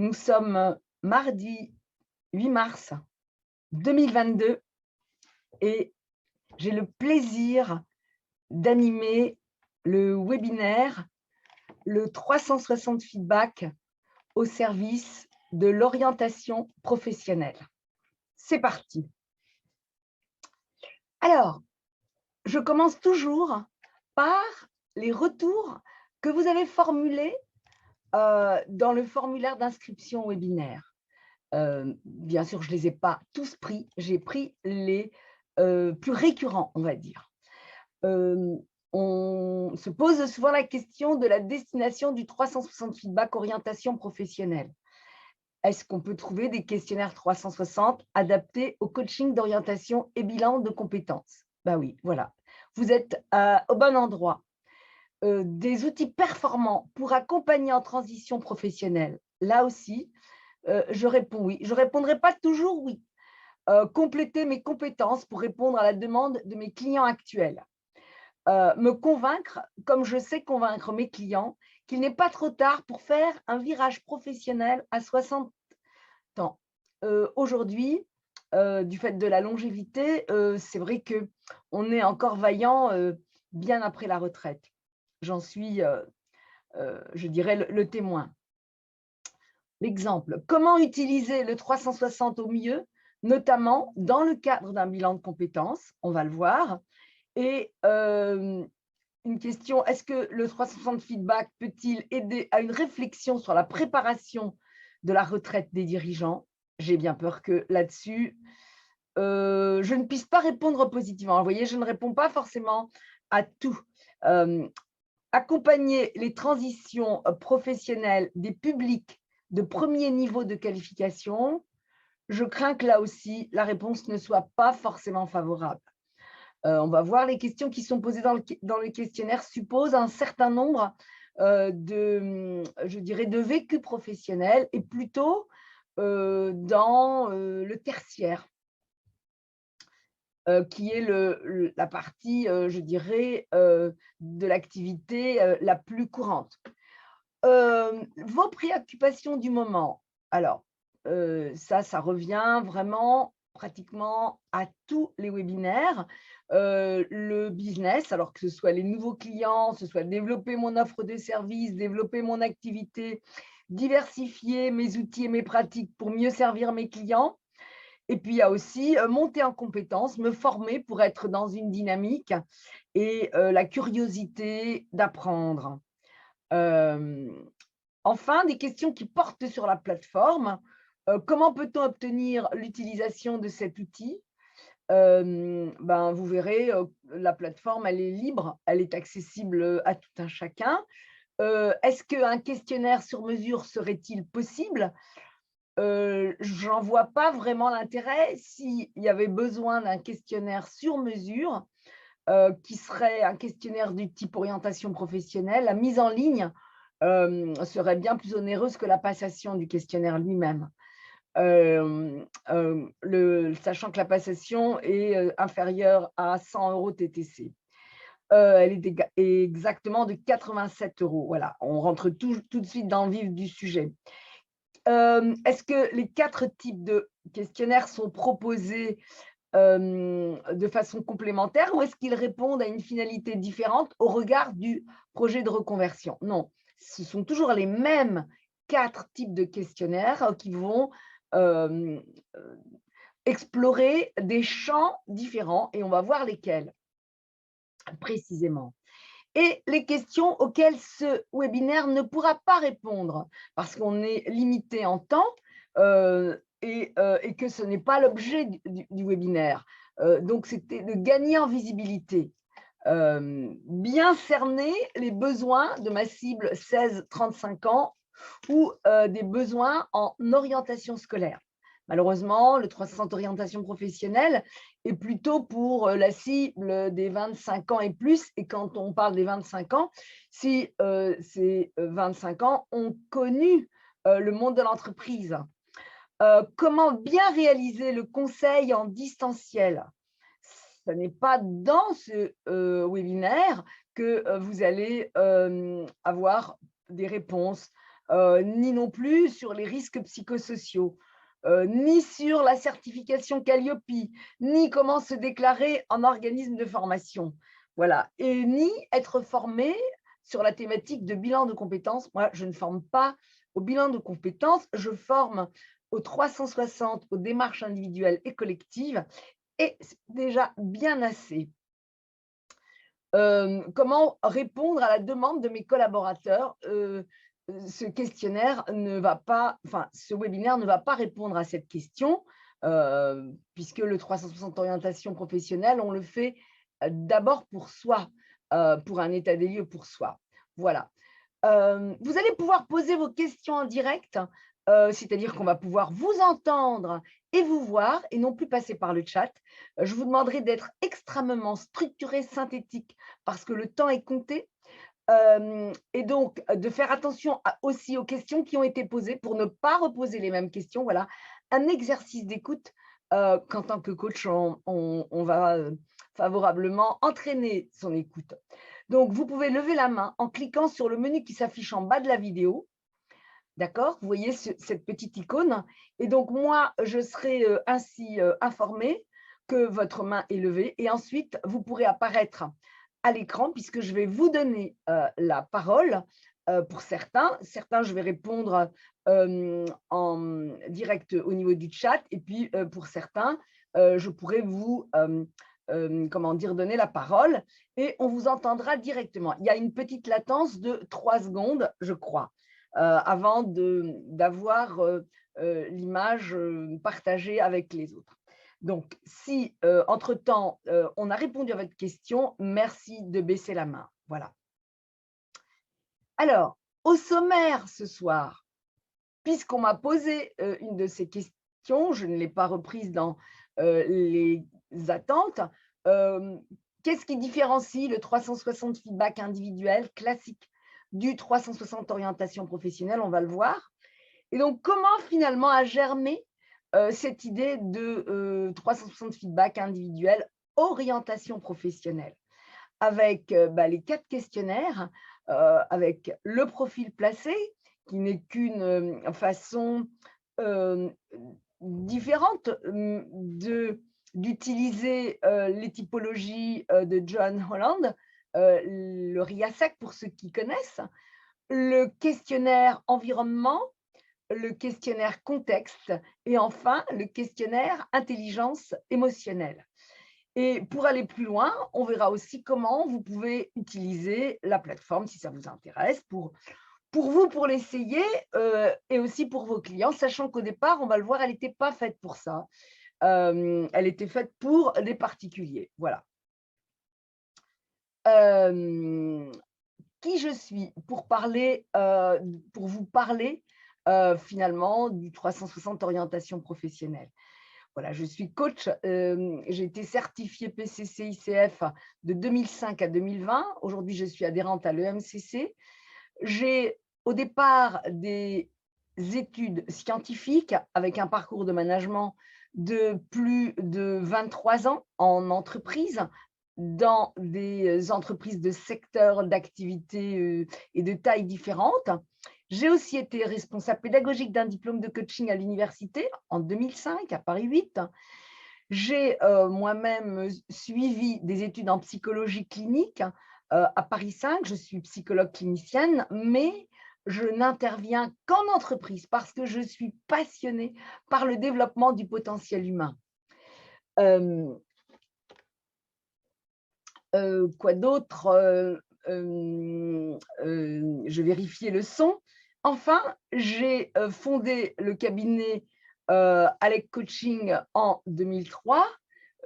Nous sommes mardi 8 mars 2022 et j'ai le plaisir d'animer le webinaire, le 360 feedback au service de l'orientation professionnelle. C'est parti. Alors, je commence toujours par les retours que vous avez formulés dans le formulaire d'inscription au webinaire. Bien sûr, je ne les ai pas tous pris, j'ai pris les plus récurrents, on va dire. On se pose souvent la question de la destination du 360 feedback orientation professionnelle. Est-ce qu'on peut trouver des questionnaires 360 adaptés au coaching d'orientation et bilan de compétences? Ben oui, voilà. Vous êtes au bon endroit. Des outils performants pour accompagner en transition professionnelle. Là aussi, je réponds oui. Je ne répondrai pas toujours oui. Compléter mes compétences pour répondre à la demande de mes clients actuels. Me convaincre, comme je sais convaincre mes clients, qu'il n'est pas trop tard pour faire un virage professionnel à 60 ans. Aujourd'hui, du fait de la longévité, c'est vrai qu'on est encore vaillant bien après la retraite. J'en suis, je dirais, le témoin. L'exemple, comment utiliser le 360 au mieux, notamment dans le cadre d'un bilan de compétences, on va le voir. Et une question, est-ce que le 360 feedback peut-il aider à une réflexion sur la préparation de la retraite des dirigeants? J'ai bien peur que là-dessus, je ne puisse pas répondre positivement. Vous voyez, je ne réponds pas forcément à tout. Accompagner les transitions professionnelles des publics de premier niveau de qualification, je crains que là aussi, la réponse ne soit pas forcément favorable. On va voir les questions qui sont posées dans le questionnaire supposent un certain nombre je dirais, de vécu professionnel et plutôt dans le tertiaire, qui est la partie, je dirais, de l'activité la plus courante. Vos préoccupations du moment. Alors, ça revient vraiment pratiquement à tous les webinaires. Le business, alors que ce soit les nouveaux clients, ce soit développer mon offre de service, développer mon activité, diversifier mes outils et mes pratiques pour mieux servir mes clients. Et puis, il y a aussi monter en compétences, me former pour être dans une dynamique et la curiosité d'apprendre. Enfin, des questions qui portent sur la plateforme. Comment peut-on obtenir l'utilisation de cet outil? Vous verrez, la plateforme, elle est libre, elle est accessible à tout un chacun. Est-ce qu'un questionnaire sur mesure serait-il possible? J'en vois pas vraiment l'intérêt. S'il y avait besoin d'un questionnaire sur mesure, qui serait un questionnaire du type orientation professionnelle, la mise en ligne serait bien plus onéreuse que la passation du questionnaire lui-même. Sachant que la passation est inférieure à 100 € TTC. Elle est exactement de 87 €. Voilà, on rentre tout de suite dans le vif du sujet. Est-ce que les 4 types de questionnaires sont proposés de façon complémentaire ou est-ce qu'ils répondent à une finalité différente au regard du projet de reconversion? Non, ce sont toujours les mêmes 4 types de questionnaires qui vont explorer des champs différents et on va voir lesquels précisément. Et les questions auxquelles ce webinaire ne pourra pas répondre parce qu'on est limité en temps et que ce n'est pas l'objet du webinaire. Donc, c'était de gagner en visibilité, bien cerner les besoins de ma cible 16-35 ans ou des besoins en orientation scolaire. Malheureusement, le 360 orientation professionnelle est plutôt pour la cible des 25 ans et plus. Et quand on parle des 25 ans, si ces 25 ans ont connu le monde de l'entreprise. Comment bien réaliser le conseil en distanciel? Ce n'est pas dans ce webinaire que vous allez avoir des réponses ni non plus sur les risques psychosociaux, ni sur la certification Calliope, ni comment se déclarer en organisme de formation. Voilà, et ni être formé sur la thématique de bilan de compétences. Moi, je ne forme pas au bilan de compétences, je forme aux 360, aux démarches individuelles et collectives, et c'est déjà bien assez. Comment répondre à la demande de mes collaborateurs? Ce questionnaire ne va pas, enfin, ce webinaire ne va pas répondre à cette question, puisque le 360 orientation professionnelle, on le fait d'abord pour soi, pour un état des lieux pour soi. Voilà. Vous allez pouvoir poser vos questions en direct, c'est-à-dire qu'on va pouvoir vous entendre et vous voir et non plus passer par le chat. Je vous demanderai d'être extrêmement structuré, synthétique, parce que le temps est compté. Et donc, de faire attention aussi aux questions qui ont été posées pour ne pas reposer les mêmes questions. Voilà, un exercice d'écoute qu'en tant que coach, on va favorablement entraîner son écoute. Donc, vous pouvez lever la main en cliquant sur le menu qui s'affiche en bas de la vidéo. D'accord? Vous voyez cette petite icône. Et donc, moi, je serai ainsi informée que votre main est levée. Et ensuite, vous pourrez apparaître à l'écran puisque je vais vous donner la parole pour certains. Certains, je vais répondre en direct au niveau du chat. Et puis, pour certains, je pourrai vous comment dire, donner la parole et on vous entendra directement. Il y a une petite latence de 3 secondes, je crois, avant d'avoir l'image partagée avec les autres. Donc, si entre-temps, on a répondu à votre question, merci de baisser la main. Voilà. Alors, au sommaire ce soir, puisqu'on m'a posé une de ces questions, je ne l'ai pas reprise dans les attentes. Qu'est-ce qui différencie le 360 feedback individuel classique du 360 orientation professionnelle? On va le voir. Et donc, comment finalement a germé cette idée de 360 feedback individuel orientation professionnelle? Avec les 4 questionnaires, avec le profil placé, qui n'est qu'une façon différente d'utiliser les typologies de John Holland, le RIASEC pour ceux qui connaissent, le questionnaire environnement, le questionnaire contexte et enfin le questionnaire intelligence émotionnelle. Et pour aller plus loin, on verra aussi comment vous pouvez utiliser la plateforme si ça vous intéresse pour vous, pour l'essayer et aussi pour vos clients, sachant qu'au départ, on va le voir, elle n'était pas faite pour ça. Elle était faite pour les particuliers. Voilà. Qui je suis pour vous parler finalement du 360 orientation professionnelle. Voilà, je suis coach, j'ai été certifiée PCC ICF de 2005 à 2020. Aujourd'hui, je suis adhérente à l'EMCC. J'ai au départ des études scientifiques avec un parcours de management de plus de 23 ans en entreprise, dans des entreprises de secteurs d'activité et de tailles différentes. J'ai aussi été responsable pédagogique d'un diplôme de coaching à l'université en 2005 à Paris 8. J'ai moi-même suivi des études en psychologie clinique à Paris 5. Je suis psychologue clinicienne, mais je n'interviens qu'en entreprise parce que je suis passionnée par le développement du potentiel humain. Quoi d'autre? Je vérifiais le son. Enfin, j'ai fondé le cabinet Alec Coaching en 2003.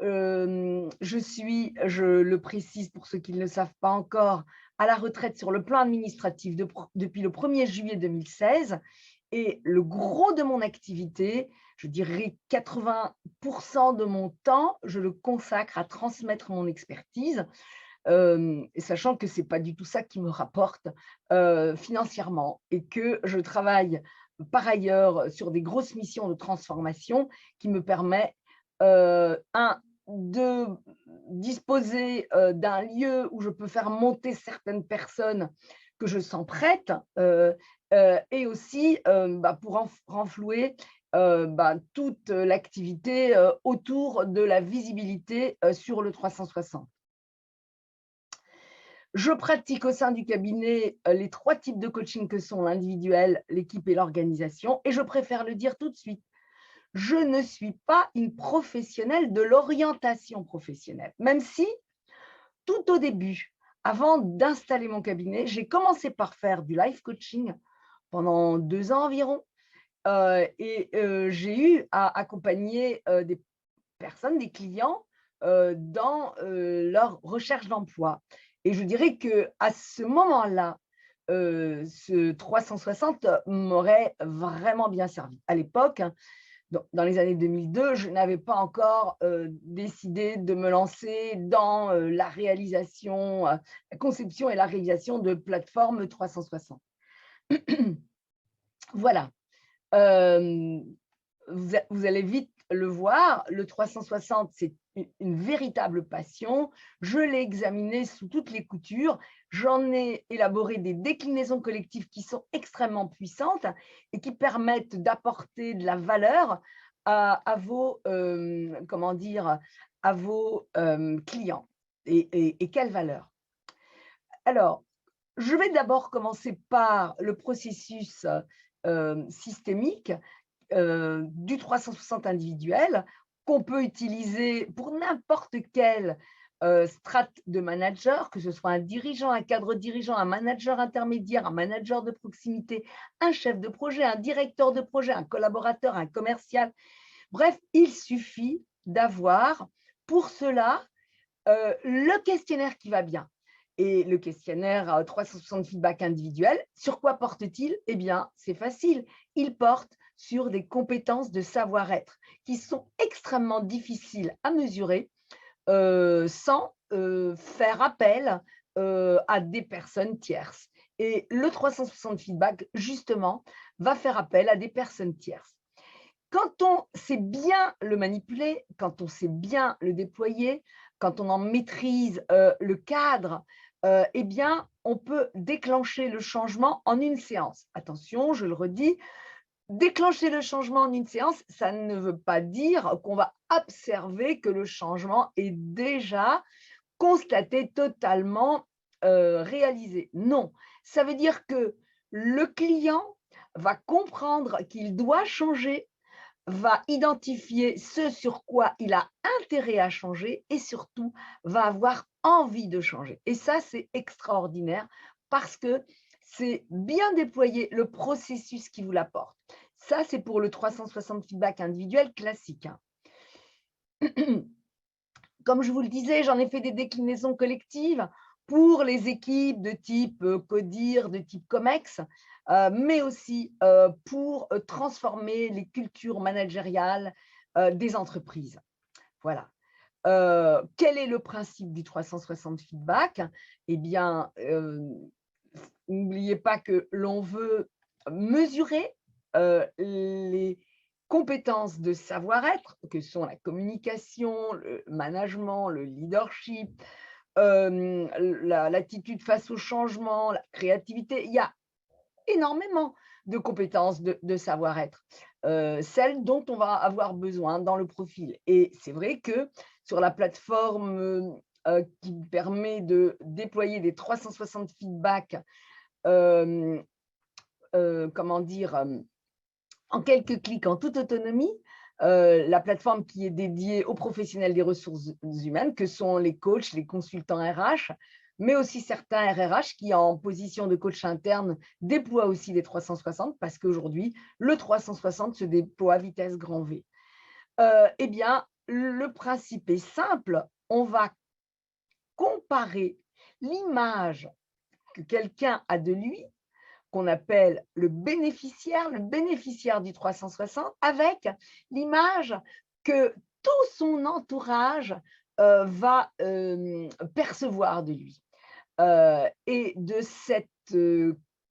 Je le précise pour ceux qui ne le savent pas encore, à la retraite sur le plan administratif depuis le 1er juillet 2016. Et le gros de mon activité, je dirais 80% de mon temps, je le consacre à transmettre mon expertise, sachant que ce n'est pas du tout ça qui me rapporte financièrement et que je travaille par ailleurs sur des grosses missions de transformation qui me permettent, de disposer d'un lieu où je peux faire monter certaines personnes que je sens prête, et aussi pour renflouer toute l'activité autour de la visibilité sur le 360. Je pratique au sein du cabinet les 3 types de coaching que sont l'individuel, l'équipe et l'organisation, et je préfère le dire tout de suite. Je ne suis pas une professionnelle de l'orientation professionnelle, même si tout au début, avant d'installer mon cabinet, j'ai commencé par faire du life coaching pendant 2 ans environ, et j'ai eu à accompagner des personnes, des clients, dans leur recherche d'emploi. Et je dirais qu'à ce moment-là, ce 360 m'aurait vraiment bien servi. À l'époque, hein, dans les années 2002, je n'avais pas encore décidé de me lancer dans la réalisation, la conception et la réalisation de plateformes 360. Voilà. Euh, vous allez vite le voir, le 360, c'est une véritable passion. Je l'ai examiné sous toutes les coutures. J'en ai élaboré des déclinaisons collectives qui sont extrêmement puissantes et qui permettent d'apporter de la valeur à vos, comment dire, à vos clients. Et quelle valeur? Alors, je vais d'abord commencer par le processus systémique du 360 individuel qu'on peut utiliser pour n'importe quelle strate de manager, que ce soit un dirigeant, un cadre dirigeant, un manager intermédiaire, un manager de proximité, un chef de projet, un directeur de projet, un collaborateur, un commercial. Bref, il suffit d'avoir pour cela le questionnaire qui va bien. Et le questionnaire 360 feedback individuel, sur quoi porte-t-il? Eh bien, c'est facile. Il porte sur des compétences de savoir-être qui sont extrêmement difficiles à mesurer sans faire appel à des personnes tierces. Et le 360 feedback, justement, va faire appel à des personnes tierces. Quand on sait bien le manipuler, quand on sait bien le déployer, quand on en maîtrise le cadre, eh bien, on peut déclencher le changement en une séance. Attention, je le redis, déclencher le changement en une séance, ça ne veut pas dire qu'on va observer que le changement est déjà constaté, totalement réalisé. Non, ça veut dire que le client va comprendre qu'il doit changer, va identifier ce sur quoi il a intérêt à changer et surtout va avoir envie de changer. Et ça, c'est extraordinaire parce que c'est bien déployer le processus qui vous l'apporte. Ça, c'est pour le 360 feedback individuel classique, hein. Comme je vous le disais, j'en ai fait des déclinaisons collectives pour les équipes de type CODIR, de type COMEX, mais aussi pour transformer les cultures managériales des entreprises. Voilà. Quel est le principe du 360 feedback? Eh bien, n'oubliez pas que l'on veut mesurer les compétences de savoir-être, que sont la communication, le management, le leadership, l'attitude face au changement, la créativité. Il y a énormément de compétences de savoir-être, celles dont on va avoir besoin dans le profil. Et c'est vrai que sur la plateforme qui permet de déployer des 360 feedbacks, comment dire, en quelques clics, en toute autonomie, la plateforme qui est dédiée aux professionnels des ressources humaines, que sont les coachs, les consultants RH, mais aussi certains RRH qui, en position de coach interne, déploient aussi les 360 parce qu'aujourd'hui, le 360 se déploie à vitesse grand V. Eh bien, le principe est simple. On va comparer l'image que quelqu'un a de lui, qu'on appelle le bénéficiaire du 360, avec l'image que tout son entourage va percevoir de lui. Et de cette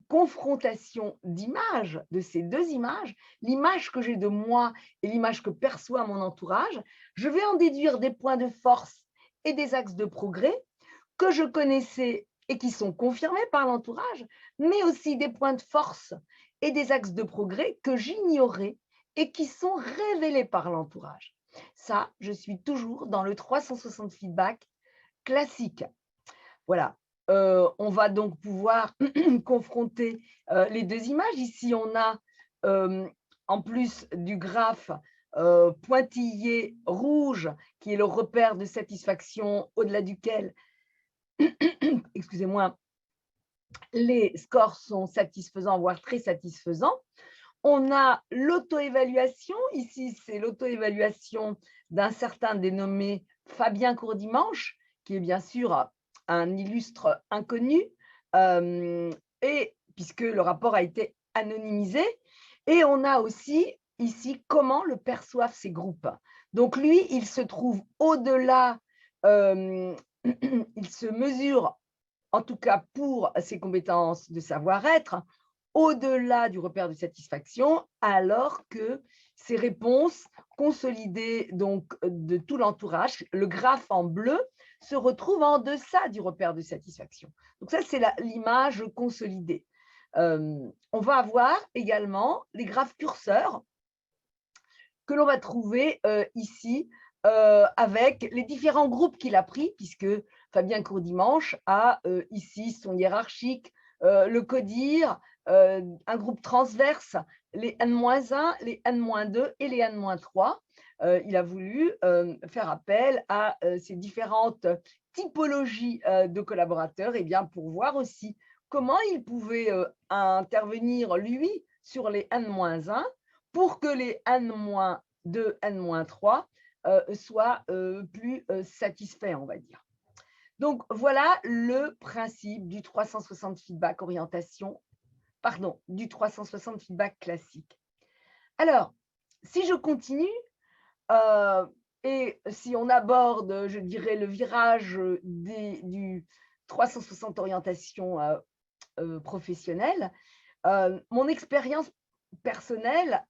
confrontation d'images, de ces deux images, l'image que j'ai de moi et l'image que perçoit mon entourage, je vais en déduire des points de force et des axes de progrès que je connaissais et qui sont confirmés par l'entourage, mais aussi des points de force et des axes de progrès que j'ignorais et qui sont révélés par l'entourage. Ça, je suis toujours dans le 360 feedback classique. Voilà. On va donc pouvoir confronter les deux images. Ici, on a, en plus du graphe pointillé rouge, qui est le repère de satisfaction au-delà duquel, excusez-moi, les scores sont satisfaisants, voire très satisfaisants. On a l'auto-évaluation. Ici, c'est l'auto-évaluation d'un certain dénommé Fabien Courdimanche, qui est bien sûr un illustre inconnu, et puisque le rapport a été anonymisé. Et on a aussi ici comment le perçoivent ces groupes. Donc lui, il se trouve au-delà, il se mesure, en tout cas pour ses compétences de savoir-être, au-delà du repère de satisfaction, alors que ces réponses consolidées donc de tout l'entourage, le graphe en bleu, se retrouve en deçà du repère de satisfaction. Donc ça, c'est l'image consolidée. On va avoir également les graphes curseurs que l'on va trouver ici avec les différents groupes qu'il a pris, puisque Fabien Courdimanche a ici son hiérarchique, le CODIR, un groupe transverse, les N-1, les N-2 et les N-3. Il a voulu faire appel à ces différentes typologies de collaborateurs, et bien pour voir aussi comment il pouvait intervenir, lui, sur les N-1 pour que les N-2, N-3 soient plus satisfaits, on va dire. Donc, voilà le principe du 360 feedback orientation, pardon, du 360 feedback classique. Alors, si je continue, et si on aborde, je dirais, le virage du 360 orientation professionnelle, mon expérience personnelle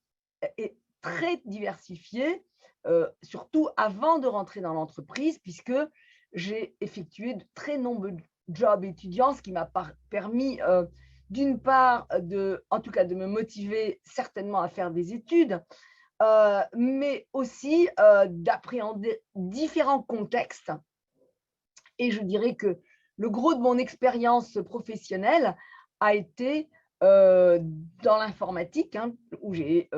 est très diversifiée, surtout avant de rentrer dans l'entreprise, puisque j'ai effectué de très nombreux jobs étudiants, ce qui m'a permis, d'une part, en tout cas, de me motiver certainement à faire des études, mais aussi d'appréhender différents contextes. Et je dirais que le gros de mon expérience professionnelle a été dans l'informatique, hein, où j'ai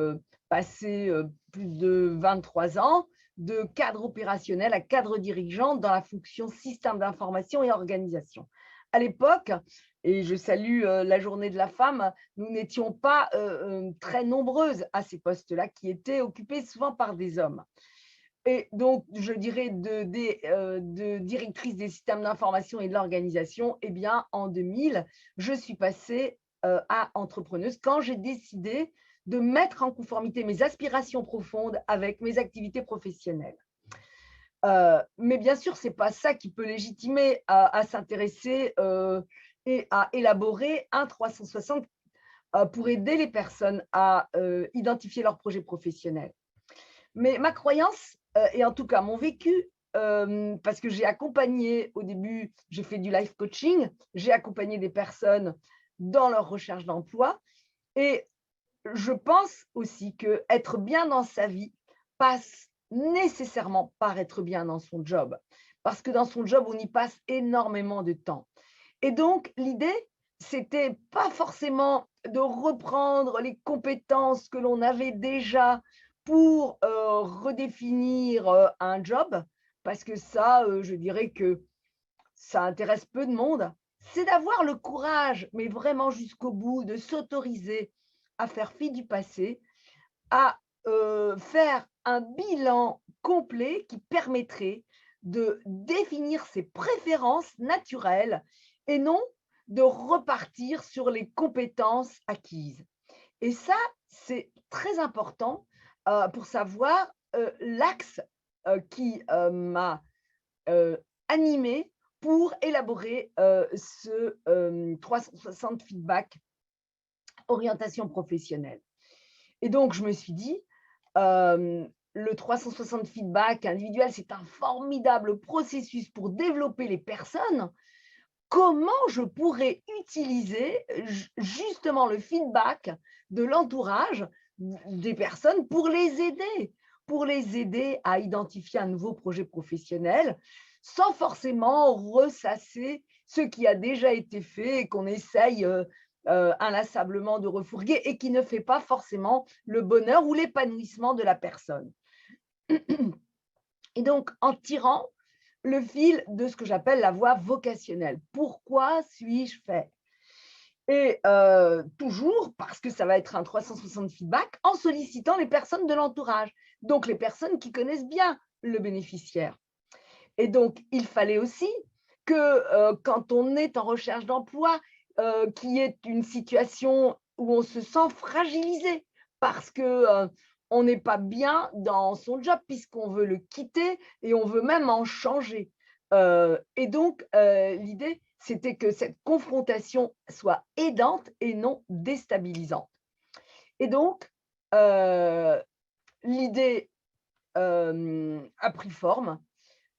passé plus de 23 ans, de cadre opérationnel à cadre dirigeant dans la fonction système d'information et organisation. À l'époque, et je salue la journée de la femme, nous n'étions pas très nombreuses à ces postes-là, qui étaient occupés souvent par des hommes. Et donc, je dirais de directrice des systèmes d'information et de l'organisation, eh bien, en 2000, je suis passée à entrepreneuse quand j'ai décidé de mettre en conformité mes aspirations profondes avec mes activités professionnelles. Mais bien sûr, ce n'est pas ça qui peut légitimer à s'intéresser et à élaborer un 360 pour aider les personnes à identifier leurs projets professionnels. Mais ma croyance, et en tout cas mon vécu, parce que j'ai accompagné au début, j'ai fait du life coaching, j'ai accompagné des personnes dans leur recherche d'emploi, et je pense aussi qu'être bien dans sa vie passe nécessairement par être bien dans son job, parce que dans son job, on y passe énormément de temps. Et donc, l'idée, c'était pas forcément de reprendre les compétences que l'on avait déjà pour redéfinir un job, parce que ça, je dirais que ça intéresse peu de monde. C'est d'avoir le courage, mais vraiment jusqu'au bout, de s'autoriser à faire fi du passé, à faire un bilan complet qui permettrait de définir ses préférences naturelles et non de repartir sur les compétences acquises. Et ça, c'est très important pour savoir l'axe qui m'a animée pour élaborer ce 360 feedback orientation professionnelle. Et donc, je me suis dit, le 360 feedback individuel, c'est un formidable processus pour développer les personnes, comment je pourrais utiliser justement le feedback de l'entourage des personnes pour les aider à identifier un nouveau projet professionnel sans forcément ressasser ce qui a déjà été fait et qu'on essaye inlassablement de refourguer et qui ne fait pas forcément le bonheur ou l'épanouissement de la personne. Et donc, en tirant le fil de ce que j'appelle la voie vocationnelle. Pourquoi suis-je fait? Et toujours, parce que ça va être un 360 feedback, en sollicitant les personnes de l'entourage, donc les personnes qui connaissent bien le bénéficiaire. Et donc, il fallait aussi que quand on est en recherche d'emploi, qu'il y ait une situation où on se sent fragilisé parce que on n'est pas bien dans son job puisqu'on veut le quitter et on veut même en changer. Et donc, l'idée, c'était que cette confrontation soit aidante et non déstabilisante. Et donc, l'idée a pris forme.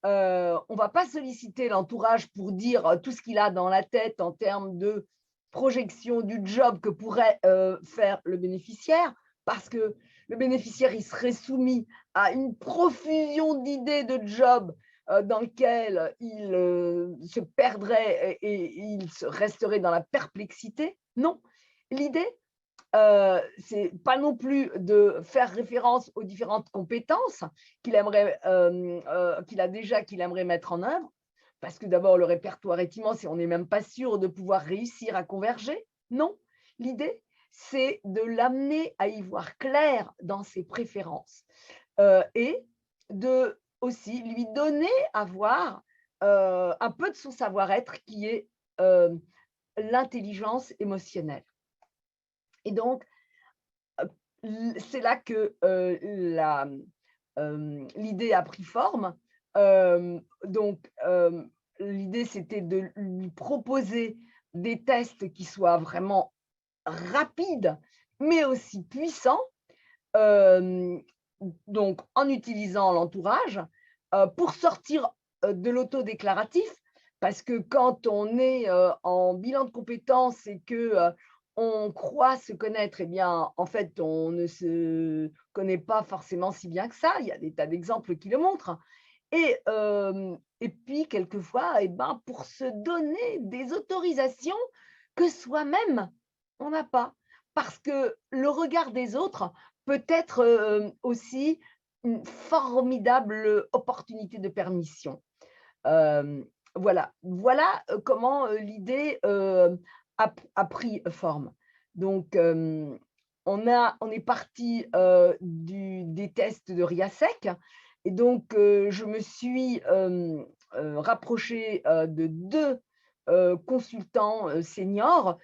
On ne va pas solliciter l'entourage pour dire tout ce qu'il a dans la tête en termes de projection du job que pourrait faire le bénéficiaire, parce que le bénéficiaire, il serait soumis à une profusion d'idées de job dans lequel il se perdrait et il resterait dans la perplexité. Non, l'idée, c'est pas non plus de faire référence aux différentes compétences qu'il aimerait, qu'il a déjà, qu'il aimerait mettre en œuvre, parce que d'abord le répertoire est immense et on n'est même pas sûr de pouvoir réussir à converger. Non, l'idée, c'est de l'amener à y voir clair dans ses préférences, et de aussi lui donner à voir, un peu de son savoir-être qui est, l'intelligence émotionnelle. Et donc, c'est là que l'idée a pris forme. Donc, l'idée, c'était de lui proposer des tests qui soient vraiment rapides, mais aussi puissants, euh, donc en utilisant l'entourage pour sortir de l'autodéclaratif, parce que quand on est en bilan de compétences et que on croit se connaître, eh bien, en fait, on ne se connaît pas forcément si bien que ça. Il y a des tas d'exemples qui le montrent. Et puis, quelquefois, eh ben, pour se donner des autorisations que soi-même, on n'a pas. Parce que le regard des autres peut être aussi une formidable opportunité de permission. Euh, voilà comment l'idée a pris forme. Donc, on est parti des tests de RIASEC. Et donc, je me suis rapprochée de deux consultants seniors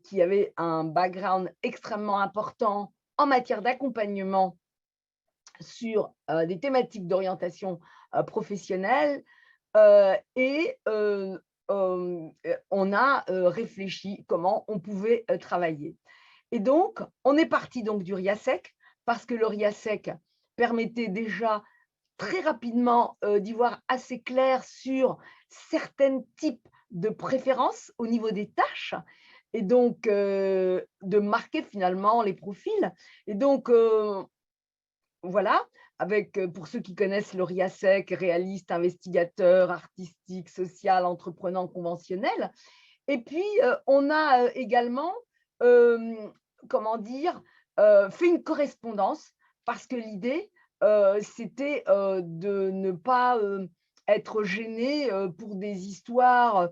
qui avaient un background extrêmement important en matière d'accompagnement sur des thématiques d'orientation professionnelle. Et on a réfléchi comment on pouvait travailler. Et donc, on est parti donc du RIASEC, parce que le RIASEC permettait déjà très rapidement d'y voir assez clair sur certains types de préférences au niveau des tâches, et donc de marquer finalement les profils. Et donc, voilà, avec, pour ceux qui connaissent le RIASEC, réaliste, investigateur, artistique, social, entreprenant, conventionnel. Et puis, on a également, comment dire, fait une correspondance, parce que l'idée, c'était de ne pas être gêné pour des histoires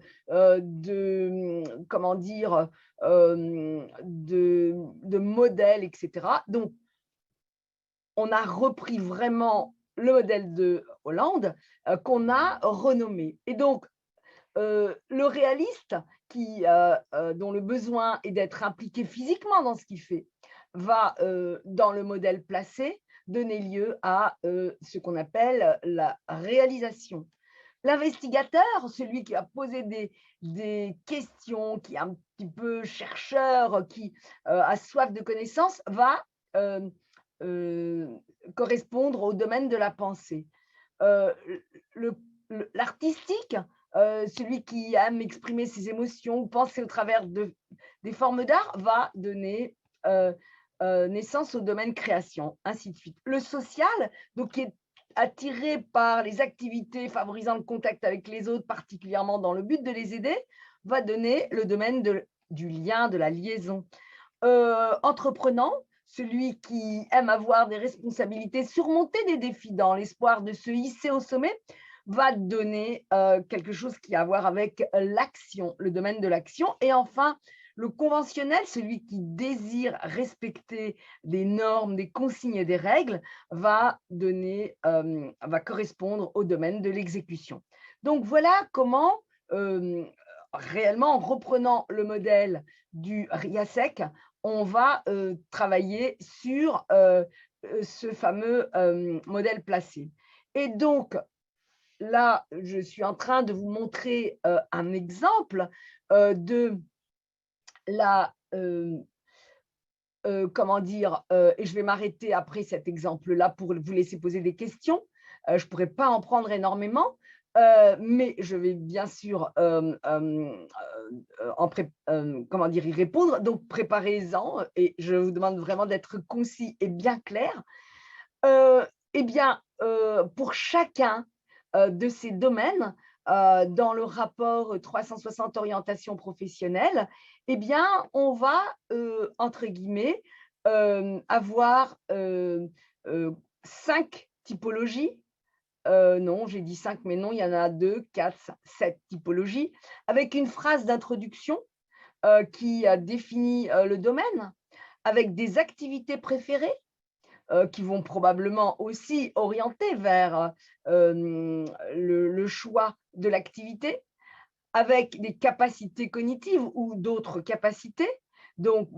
comment dire, de modèles, etc. Donc, on a repris vraiment le modèle de Hollande qu'on a renommé. Et donc, le réaliste, dont le besoin est d'être impliqué physiquement dans ce qu'il fait, va, dans le modèle placé, donner lieu à ce qu'on appelle la réalisation. L'investigateur, celui qui a posé des questions, qui est un petit peu chercheur, qui a soif de connaissances, va euh, euh, correspondre au domaine de la pensée. Euh, le- L'artistique celui qui aime exprimer ses émotions ou penser au travers des formes d'art va donner naissance au domaine création, ainsi de suite. Le social, donc, qui est attiré par les activités favorisant le contact avec les autres, particulièrement dans le but de les aider, va donner le domaine du lien, de la liaison. Entreprenant, celui qui aime avoir des responsabilités, surmonter des défis dans l'espoir de se hisser au sommet, va donner quelque chose qui a à voir avec l'action, le domaine de l'action. Et enfin, le conventionnel, celui qui désire respecter des normes, des consignes et des règles, va correspondre au domaine de l'exécution. Donc voilà comment, réellement, en reprenant le modèle du RIASEC, on va travailler sur ce fameux modèle placé. Et donc, là, je suis en train de vous montrer un exemple de la, comment dire, et je vais m'arrêter après cet exemple-là pour vous laisser poser des questions. Je ne pourrais pas en prendre énormément, mais je vais bien sûr comment dire, y répondre. Donc, préparez-en et je vous demande vraiment d'être concis et bien clair. Eh bien, pour chacun de ces domaines, dans le rapport 360 orientation professionnelle, eh bien, on va, entre guillemets, avoir 5 typologies. Non, j'ai dit 5, mais non, il y en a 2, 4, 7 typologies, avec une phrase d'introduction qui définit le domaine, avec des activités préférées qui vont probablement aussi orienter vers le choix de l'activité, avec des capacités cognitives ou d'autres capacités. Donc,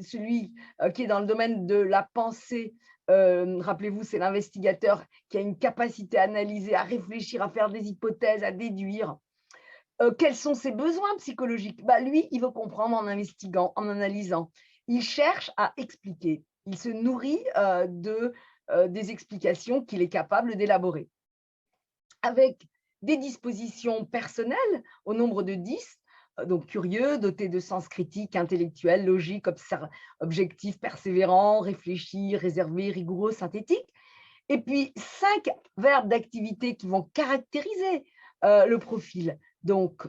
celui qui est dans le domaine de la pensée, rappelez-vous, c'est l'investigateur qui a une capacité à analyser, à réfléchir, à faire des hypothèses, à déduire. Quels sont ses besoins psychologiques? Lui, il veut comprendre en investiguant, en analysant. Il cherche à expliquer. Il se nourrit des explications qu'il est capable d'élaborer. Avec des dispositions personnelles au nombre de 10, donc curieux, doté de sens critique, intellectuel, logique, objectif, persévérant, réfléchi, réservé, rigoureux, synthétique. Et puis 5 verbes d'activité qui vont caractériser le profil. Donc,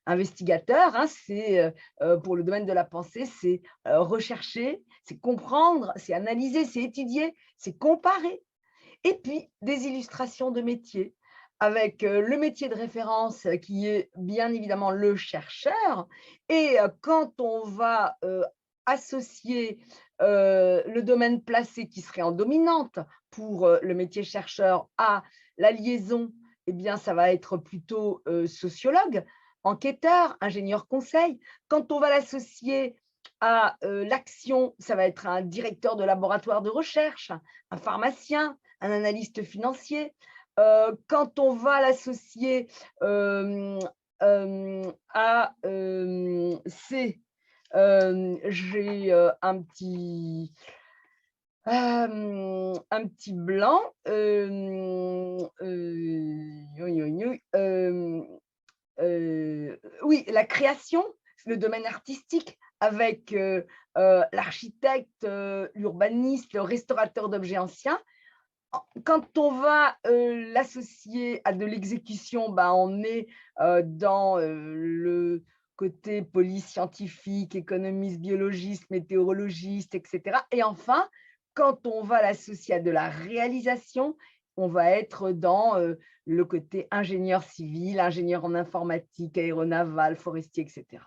investigateur, hein, c'est pour le domaine de la pensée, c'est rechercher, c'est comprendre, c'est analyser, c'est étudier, c'est comparer. Et puis, des illustrations de métiers, avec le métier de référence qui est bien évidemment le chercheur. Et quand on va associer le domaine placé qui serait en dominante pour le métier chercheur à la liaison, eh bien, ça va être plutôt sociologue, enquêteur, ingénieur conseil. Quand on va l'associer à l'action, ça va être un directeur de laboratoire de recherche, un pharmacien, un analyste financier. Quand on va l'associer à C, j'ai un petit blanc. Oui, la création, c'est le domaine artistique avec l'architecte, l'urbaniste, le restaurateur d'objets anciens. Quand on va l'associer à de l'exécution, on est dans le côté police scientifique, économiste, biologiste, météorologiste, etc. Et enfin, quand on va l'associer à de la réalisation, on va être dans le côté ingénieur civil, ingénieur en informatique, aéronaval, forestier, etc.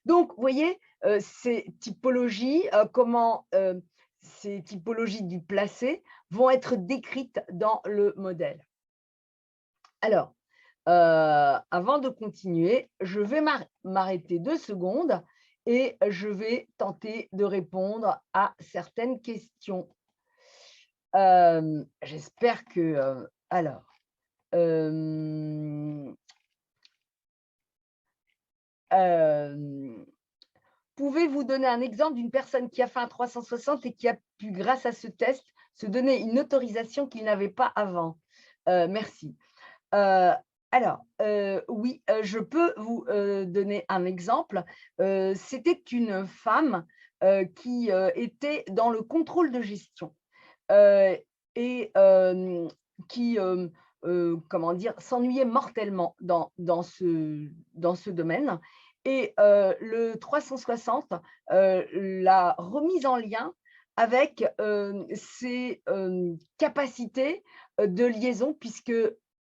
Donc, vous voyez, ces typologies, ces typologies du placé vont être décrites dans le modèle. Alors, avant de continuer, je vais m'arrêter 2 secondes et je vais tenter de répondre à certaines questions. J'espère que, alors, pouvez-vous donner un exemple d'une personne qui a fait un 360 et qui a pu, grâce à ce test, se donner une autorisation qu'il n'avait pas avant? Merci. Alors, oui, je peux vous, donner un exemple. C'était une femme, qui, était dans le contrôle de gestion, heu et qui, comment dire? S'ennuyait mortellement dans ce domaine et le 360, l'a remise en lien avec, ses, capacités, de liaison puisque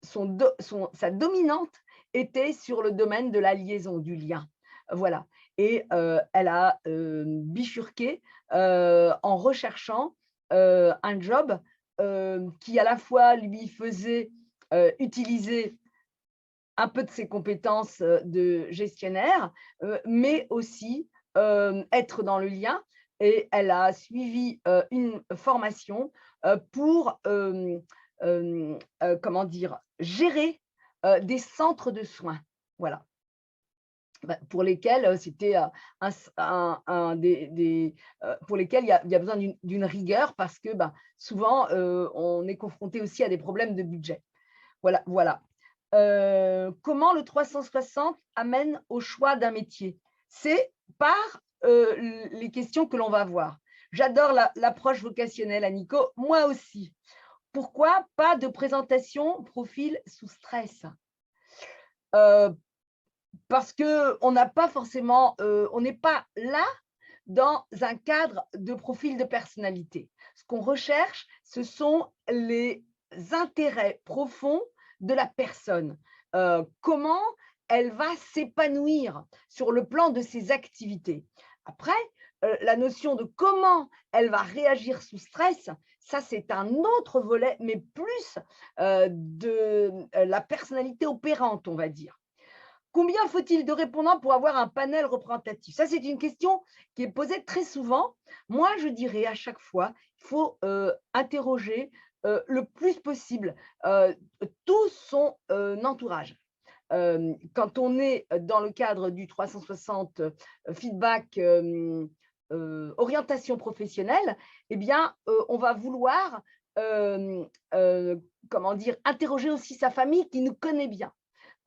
sa dominante était sur le domaine de la liaison, du lien. Voilà et elle a, bifurqué, en recherchant, un job, qui à la fois lui faisait, utiliser un peu de ses compétences, de gestionnaire, mais aussi, être dans le lien et elle a suivi, une formation, pour, comment dire? Gérer, des centres de soins. Voilà. Bah, pour lesquels, c'était, pour lesquels il y a besoin d'une rigueur parce que, ben, souvent, on est confronté aussi à des problèmes de budget. Voilà, voilà. Comment le 360 amène au choix d'un métier? C'est par, les questions que l'on va voir. J'adore l'approche vocationnelle, Nico, moi aussi. Pourquoi pas de présentation profil sous stress? Heu, Parce qu'on n'a pas forcément, on n'est pas là dans un cadre de profil de personnalité. Ce qu'on recherche, ce sont les intérêts profonds de la personne. Comment elle va s'épanouir sur le plan de ses activités. Après, la notion de comment elle va réagir sous stress, ça c'est un autre volet, mais plus de la personnalité opérante, on va dire. Combien faut-il de répondants pour avoir un panel représentatif? Ça, c'est une question qui est posée très souvent. Moi, je dirais à chaque fois, il faut, interroger, le plus possible, tout son, entourage. Quand on est dans le cadre du 360, feedback, orientation professionnelle, eh bien, on va vouloir, comment dire? Interroger aussi sa famille qui nous connaît bien.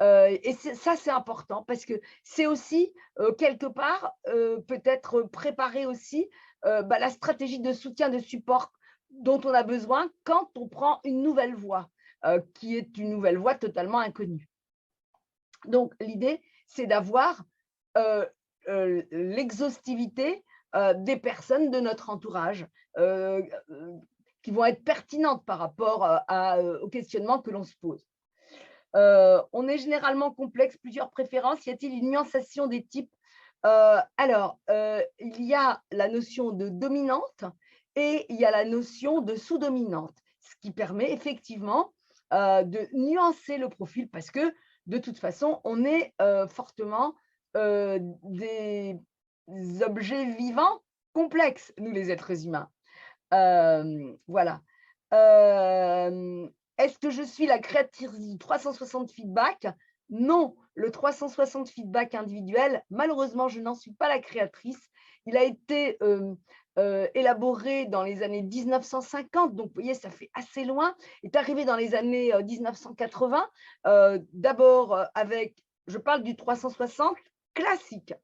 Et c'est important parce que c'est aussi, quelque part, peut-être préparer aussi, bah, la stratégie de soutien, de support dont on a besoin quand on prend une nouvelle voie, qui est une nouvelle voie totalement inconnue. Donc l'idée, c'est d'avoir, l'exhaustivité, des personnes de notre entourage, qui vont être pertinentes par rapport, au questionnement que l'on se pose. On est généralement complexe, plusieurs préférences. Y a-t-il une nuançation des types? Alors, il y a la notion de dominante et il y a la notion de sous-dominante, ce qui permet effectivement, de nuancer le profil parce que, de toute façon, on est, fortement, des objets vivants complexes, nous les êtres humains. Voilà. Est-ce que je suis la créatrice du 360 feedback? Non, le 360 feedback individuel, malheureusement, je n'en suis pas la créatrice. Il a été, élaboré dans les années 1950, donc vous voyez, ça fait assez loin. Il est arrivé dans les années, 1980, d'abord, avec je parle du 360 classique.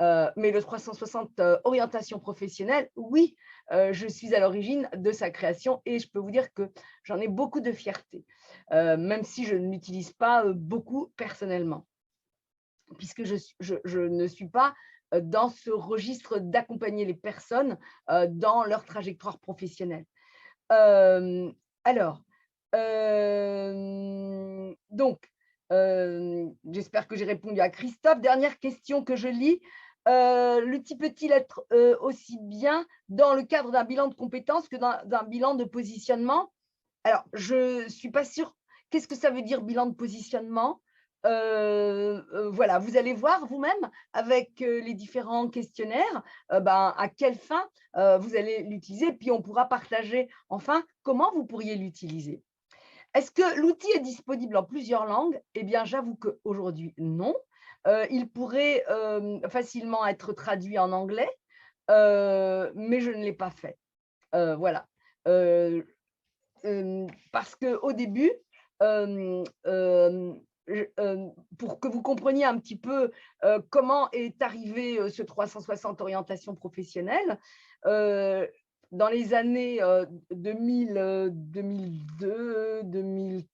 Mais le 360 orientation professionnelle, oui, je suis à l'origine de sa création et je peux vous dire que j'en ai beaucoup de fierté, même si je ne l'utilise pas beaucoup personnellement, puisque je ne suis pas dans ce registre d'accompagner les personnes dans leur trajectoire professionnelle. Euh, alors, donc, j'espère que j'ai répondu à Christophe. Dernière question que je lis. L'outil peut-il être aussi bien dans le cadre d'un bilan de compétences que d'un bilan de positionnement? Alors, je ne suis pas sûre. Qu'est-ce que ça veut dire bilan de positionnement? Voilà, vous allez voir vous-même avec les différents questionnaires, ben, à quelle fin vous allez l'utiliser, puis on pourra partager enfin comment vous pourriez l'utiliser. Est-ce que l'outil est disponible en plusieurs langues? Eh bien, j'avoue qu'aujourd'hui, non. Il pourrait facilement être traduit en anglais, mais je ne l'ai pas fait. Voilà. Parce qu'au début, pour que vous compreniez un petit peu comment est arrivé ce 360 orientation professionnelle, euh, dans les années 2000, 2002, 2000,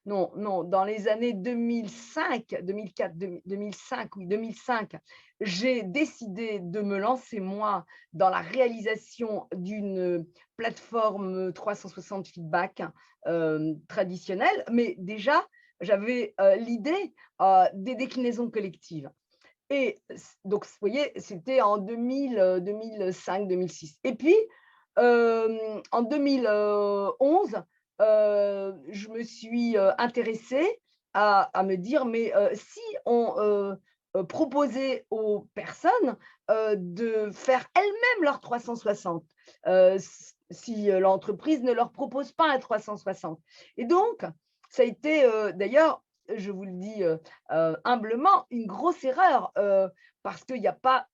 non, non, dans les années 2005, 2004, 2005, oui, 2005, j'ai décidé de me lancer, moi, dans la réalisation d'une plateforme 360 feedback traditionnelle. Mais déjà, j'avais l'idée des déclinaisons collectives. Et donc, vous voyez, c'était en 2000, 2005, 2006. Et puis, en 2011, je me suis intéressée à me dire, mais si on proposait aux personnes de faire elles-mêmes leur 360, si l'entreprise ne leur propose pas un 360. Et donc, ça a été d'ailleurs, je vous le dis humblement, une grosse erreur parce qu'il n'y a pas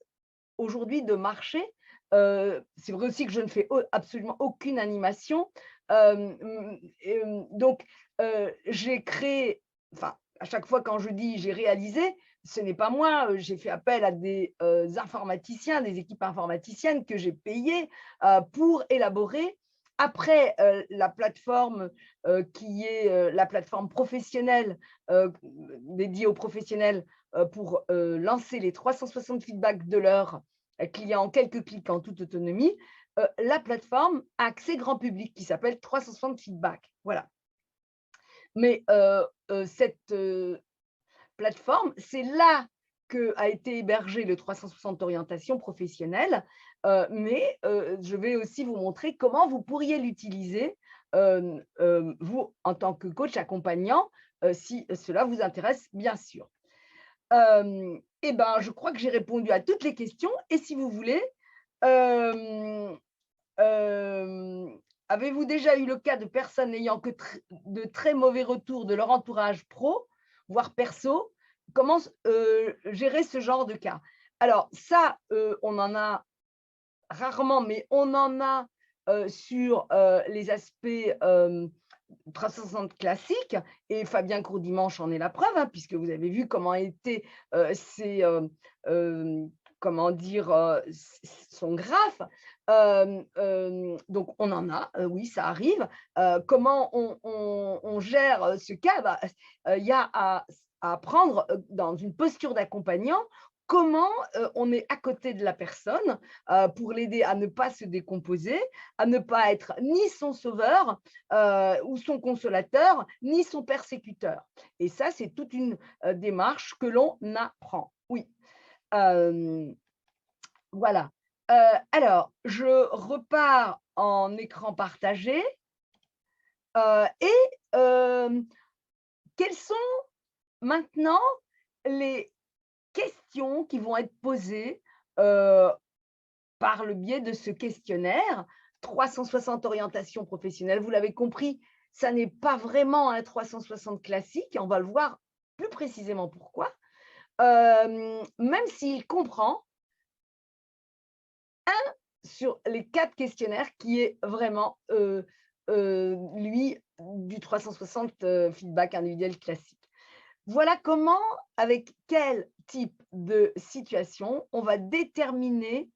aujourd'hui de marché. C'est vrai aussi que je ne fais absolument aucune animation. Donc, j'ai créé, enfin, à chaque fois quand je dis j'ai réalisé, ce n'est pas moi, j'ai fait appel à des informaticiens, des équipes informaticiennes que j'ai payées pour élaborer. Après, la plateforme qui est la plateforme professionnelle dédiée aux professionnels pour lancer les 360 feedbacks de leurs clients en quelques clics en toute autonomie, la plateforme a accès grand public qui s'appelle 360 feedback. Voilà. Mais cette plateforme, c'est là qu'a été hébergé le 360 orientation professionnelle, mais je vais aussi vous montrer comment vous pourriez l'utiliser, vous, en tant que coach accompagnant, si cela vous intéresse, bien sûr. Eh ben, je crois que j'ai répondu à toutes les questions et si vous voulez, euh, avez-vous déjà eu le cas de personnes n'ayant que de très mauvais retours de leur entourage pro, voire perso? Comment gérer ce genre de cas? Alors ça, on en a rarement, mais on en a sur les aspects 360 classiques, et Fabien Courdimanche en est la preuve, hein, puisque vous avez vu comment étaient ces, comment dire, son graphe. Donc, on en a, oui, ça arrive. Comment on gère ce cas? Bah, il y a à prendre dans une posture d'accompagnant comment on est à côté de la personne pour l'aider à ne pas se décomposer, à ne pas être ni son sauveur ou son consolateur, ni son persécuteur. Et ça, c'est toute une démarche que l'on apprend. Oui. Euh, voilà. Alors, je repars en écran partagé. Et quelles sont maintenant les questions qui vont être posées par le biais de ce questionnaire 360 orientations professionnelles? Vous l'avez compris, ça n'est pas vraiment un 360 classique, et on va le voir plus précisément pourquoi, même s'il comprend sur les 4 questionnaires qui est vraiment, lui, du 360 feedback individuel classique. Voilà comment, avec quel type de situation, on va déterminer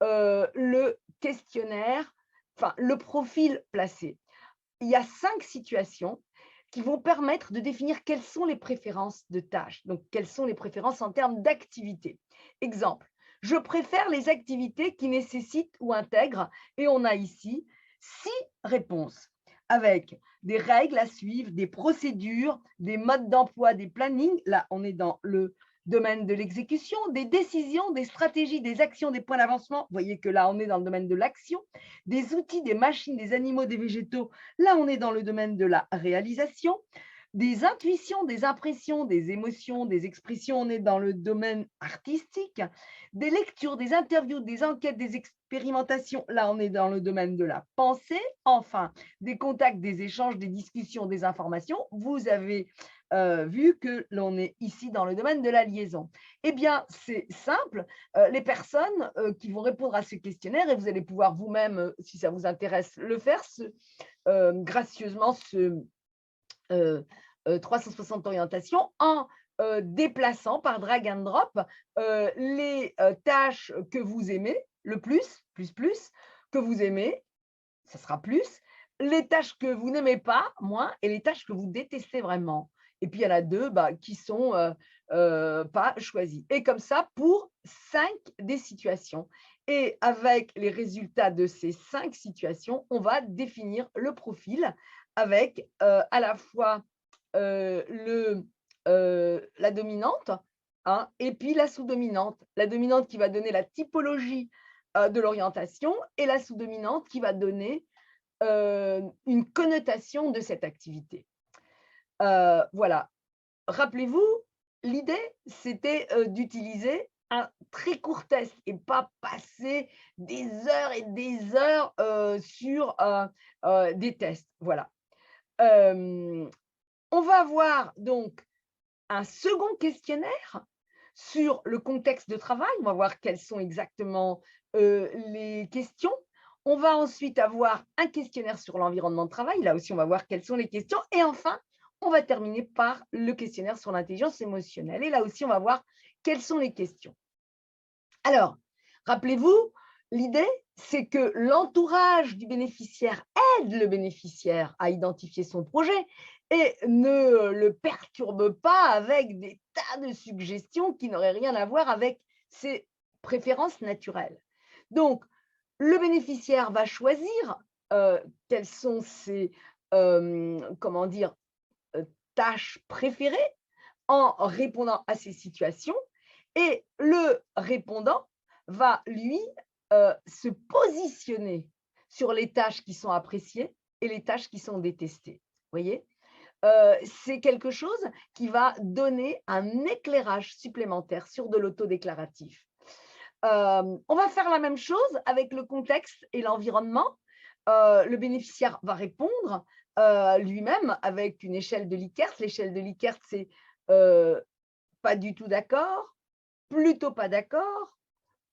le questionnaire, enfin le profil placé. Il y a 5 situations qui vont permettre de définir quelles sont les préférences de tâches, donc quelles sont les préférences en termes d'activité. Exemple, je préfère les activités qui nécessitent ou intègrent, et on a ici 6 réponses avec des règles à suivre, des procédures, des modes d'emploi, des plannings. Là, on est dans le domaine de l'exécution, des décisions, des stratégies, des actions, des points d'avancement. Vous voyez que là, on est dans le domaine de l'action, des outils, des machines, des animaux, des végétaux. Là, on est dans le domaine de la réalisation, des intuitions, des impressions, des émotions, des expressions, on est dans le domaine artistique, des lectures, des interviews, des enquêtes, des expérimentations, là on est dans le domaine de la pensée, enfin, des contacts, des échanges, des discussions, des informations, vous avez vu que l'on est ici dans le domaine de la liaison. Eh bien, c'est simple, les personnes qui vont répondre à ce questionnaire, et vous allez pouvoir vous-même, si ça vous intéresse, le faire, gracieusement 360 orientations en déplaçant par drag and drop les tâches que vous aimez, le plus, que vous aimez, ça sera plus, les tâches que vous n'aimez pas, moins, et les tâches que vous détestez vraiment. Et puis, il y en a 2 qui sont pas choisies. Et comme ça, pour 5 des situations. Et avec les résultats de ces 5 situations, on va définir le profil avec à la fois la dominante, hein, et puis la sous-dominante. La dominante qui va donner la typologie de l'orientation et la sous-dominante qui va donner une connotation de cette activité. Voilà. Rappelez-vous, l'idée, c'était d'utiliser un très court test et pas passer des heures et des heures sur des tests. Voilà. On va avoir donc un second questionnaire sur le contexte de travail. On va voir quelles sont exactement les questions. On va ensuite avoir un questionnaire sur l'environnement de travail. Là aussi, on va voir quelles sont les questions. Et enfin, on va terminer par le questionnaire sur l'intelligence émotionnelle. Et là aussi, on va voir quelles sont les questions. Alors, rappelez-vous, l'idée, c'est que l'entourage du bénéficiaire aide le bénéficiaire à identifier son projet et ne le perturbe pas avec des tas de suggestions qui n'auraient rien à voir avec ses préférences naturelles. Donc, le bénéficiaire va choisir quelles sont ses comment dire, tâches préférées en répondant à ces situations et le répondant va, lui, se positionner sur les tâches qui sont appréciées et les tâches qui sont détestées. Vous voyez? C'est quelque chose qui va donner un éclairage supplémentaire sur de l'autodéclaratif. On va faire la même chose avec le contexte et l'environnement. Le bénéficiaire va répondre lui-même avec une échelle de Likert. L'échelle de Likert, c'est pas du tout d'accord, plutôt pas d'accord,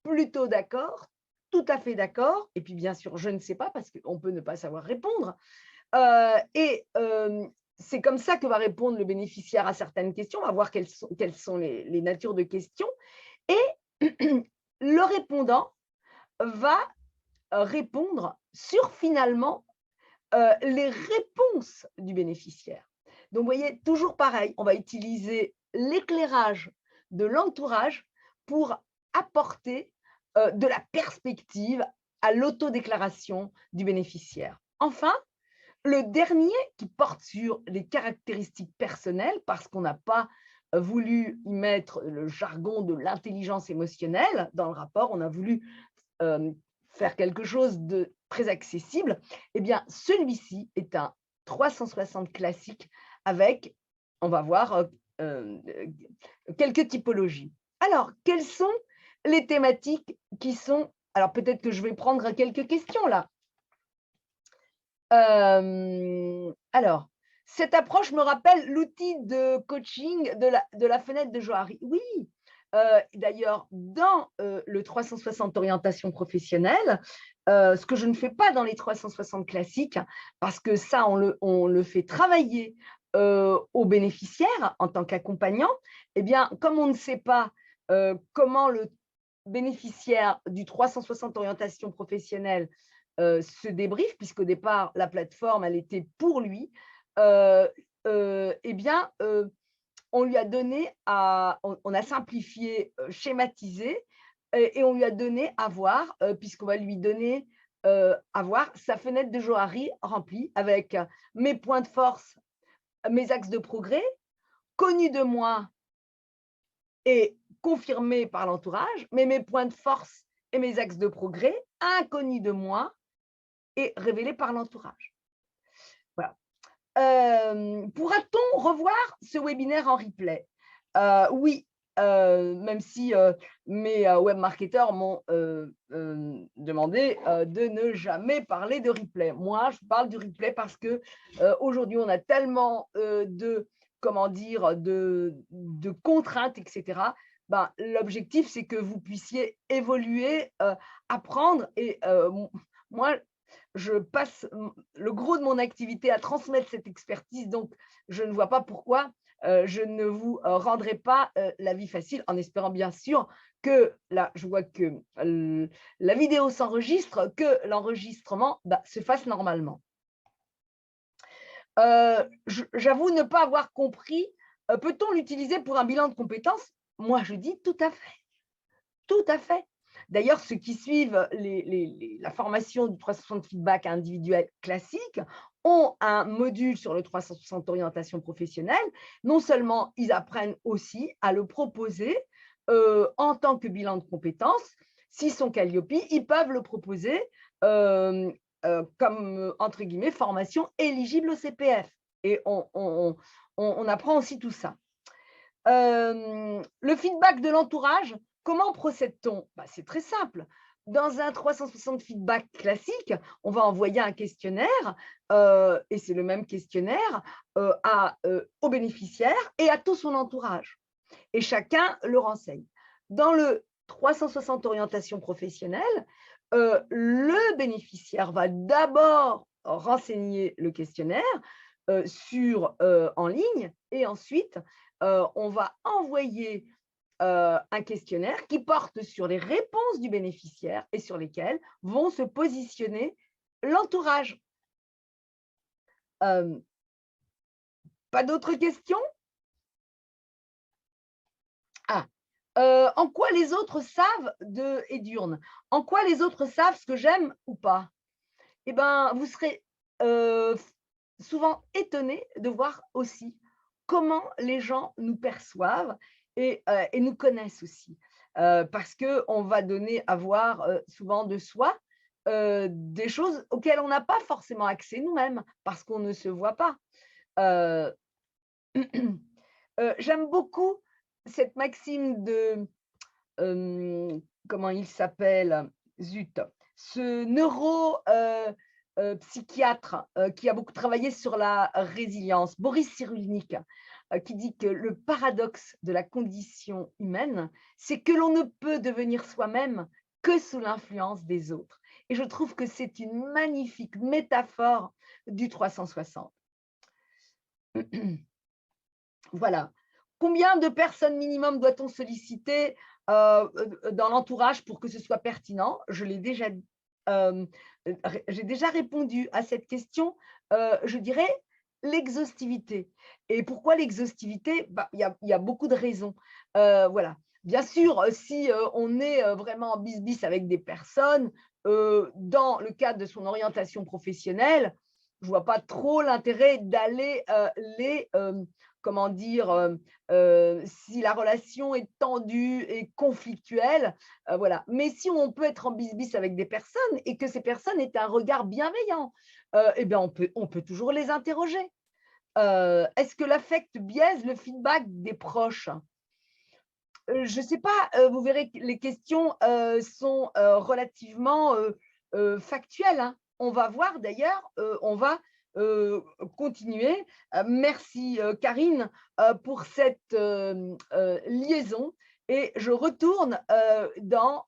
plutôt d'accord, tout à fait d'accord, et puis bien sûr, je ne sais pas, parce qu'on peut ne pas savoir répondre. C'est comme ça que va répondre le bénéficiaire à certaines questions. On va voir quelles sont les natures de questions. Et le répondant va répondre sur finalement les réponses du bénéficiaire. Donc, vous voyez, toujours pareil, on va utiliser l'éclairage de l'entourage pour apporter de la perspective à l'autodéclaration du bénéficiaire. Enfin, le dernier qui porte sur les caractéristiques personnelles, parce qu'on n'a pas voulu y mettre le jargon de l'intelligence émotionnelle dans le rapport, on a voulu faire quelque chose de très accessible, eh bien, celui-ci est un 360 classique avec, on va voir, quelques typologies. Alors, quelles sont les thématiques qui sont… Alors, peut-être que je vais prendre quelques questions là. Alors, cette approche me rappelle l'outil de coaching de la fenêtre de Johari. Oui, d'ailleurs, dans le 360 orientation professionnelle, ce que je ne fais pas dans les 360 classiques, parce que ça, on le fait travailler aux bénéficiaires en tant qu'accompagnant, eh bien, comme on ne sait pas comment le bénéficiaire du 360 orientation professionnelle se débrief, puisqu'au départ, la plateforme, elle était pour lui, eh bien, on lui a donné on a simplifié, schématisé, et on lui a donné à voir, puisqu'on va lui donner à voir sa fenêtre de Johari remplie avec mes points de force, mes axes de progrès, connus de moi et confirmés par l'entourage, mais mes points de force et mes axes de progrès, inconnus de moi et révélés par l'entourage. Voilà. Pourra-t-on revoir ce webinaire en replay? Oui, même si mes webmarketeurs m'ont demandé de ne jamais parler de replay. Moi, je parle du replay parce que aujourd'hui, on a tellement comment dire, de contraintes, etc. Ben, l'objectif, c'est que vous puissiez évoluer, apprendre. Et moi, je passe le gros de mon activité à transmettre cette expertise, donc je ne vois pas pourquoi je ne vous rendrai pas la vie facile, en espérant bien sûr que, là, je vois que la vidéo s'enregistre, que l'enregistrement se fasse normalement. J'avoue ne pas avoir compris, peut-on l'utiliser pour un bilan de compétences? Moi, je dis tout à fait, tout à fait. D'ailleurs, ceux qui suivent la formation du 360 feedback individuel classique ont un module sur le 360 orientation professionnelle. Non seulement ils apprennent aussi à le proposer en tant que bilan de compétences, s'ils sont Calliope, ils peuvent le proposer comme, entre guillemets, formation éligible au CPF. Et on apprend aussi tout ça. Le feedback de l'entourage, comment procède-t-on? C'est très simple. Dans un 360 feedback classique, on va envoyer un questionnaire, et c'est le même questionnaire, au bénéficiaire et à tout son entourage. Et chacun le renseigne. Dans le 360 orientation professionnelle, le bénéficiaire va d'abord renseigner le questionnaire en ligne, et ensuite, on va envoyer un questionnaire qui porte sur les réponses du bénéficiaire et sur lesquelles vont se positionner l'entourage. Pas d'autres questions? Ah, en quoi les autres savent de Edurne? En quoi les autres savent ce que j'aime ou pas? Eh ben, vous serez souvent étonné de voir aussi comment les gens nous perçoivent et nous connaissent aussi. Parce qu'on va donner à voir souvent de soi des choses auxquelles on n'a pas forcément accès nous-mêmes, parce qu'on ne se voit pas. Euh, J'aime beaucoup cette maxime de, comment il s'appelle? Zut, ce psychiatre qui a beaucoup travaillé sur la résilience, Boris Cyrulnik, qui dit que le paradoxe de la condition humaine, c'est que l'on ne peut devenir soi-même que sous l'influence des autres. Et je trouve que c'est une magnifique métaphore du 360. Voilà. Combien de personnes minimum doit-on solliciter dans l'entourage pour que ce soit pertinent? J'ai déjà répondu à cette question. Je dirais l'exhaustivité. Et pourquoi l'exhaustivité? Il y a beaucoup de raisons. Voilà. Bien sûr, si on est vraiment en bis avec des personnes, dans le cadre de son orientation professionnelle, je ne vois pas trop l'intérêt d'aller comment dire, si la relation est tendue et conflictuelle, voilà. Mais si on peut être en bis avec des personnes et que ces personnes aient un regard bienveillant, eh bien on peut toujours les interroger. Est-ce que l'affect biaise le feedback des proches? Je ne sais pas, vous verrez que les questions sont relativement factuelles, hein. On va voir d'ailleurs, on va continuer. Merci Karine pour cette liaison, et je retourne dans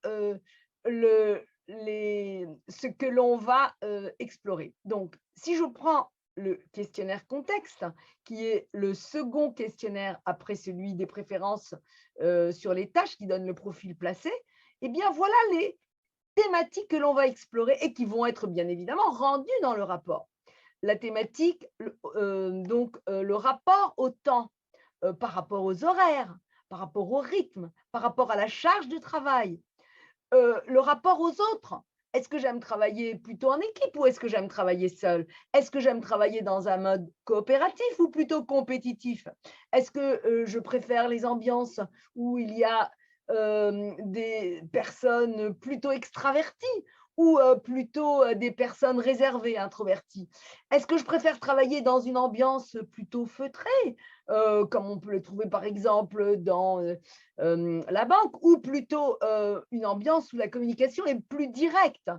ce que l'on va explorer. Donc, si je prends le questionnaire contexte, qui est le second questionnaire après celui des préférences sur les tâches, qui donne le profil placé, eh bien voilà les thématiques que l'on va explorer et qui vont être bien évidemment rendues dans le rapport. La thématique, le rapport au temps, par rapport aux horaires, par rapport au rythme, par rapport à la charge de travail, le rapport aux autres. Est-ce que j'aime travailler plutôt en équipe ou est-ce que j'aime travailler seul? Est-ce que j'aime travailler dans un mode coopératif ou plutôt compétitif? Est-ce que je préfère les ambiances où il y a des personnes plutôt extraverties ou plutôt des personnes réservées, introverties? Est-ce que je préfère travailler dans une ambiance plutôt feutrée, comme on peut le trouver par exemple dans la banque, ou plutôt une ambiance où la communication est plus directe?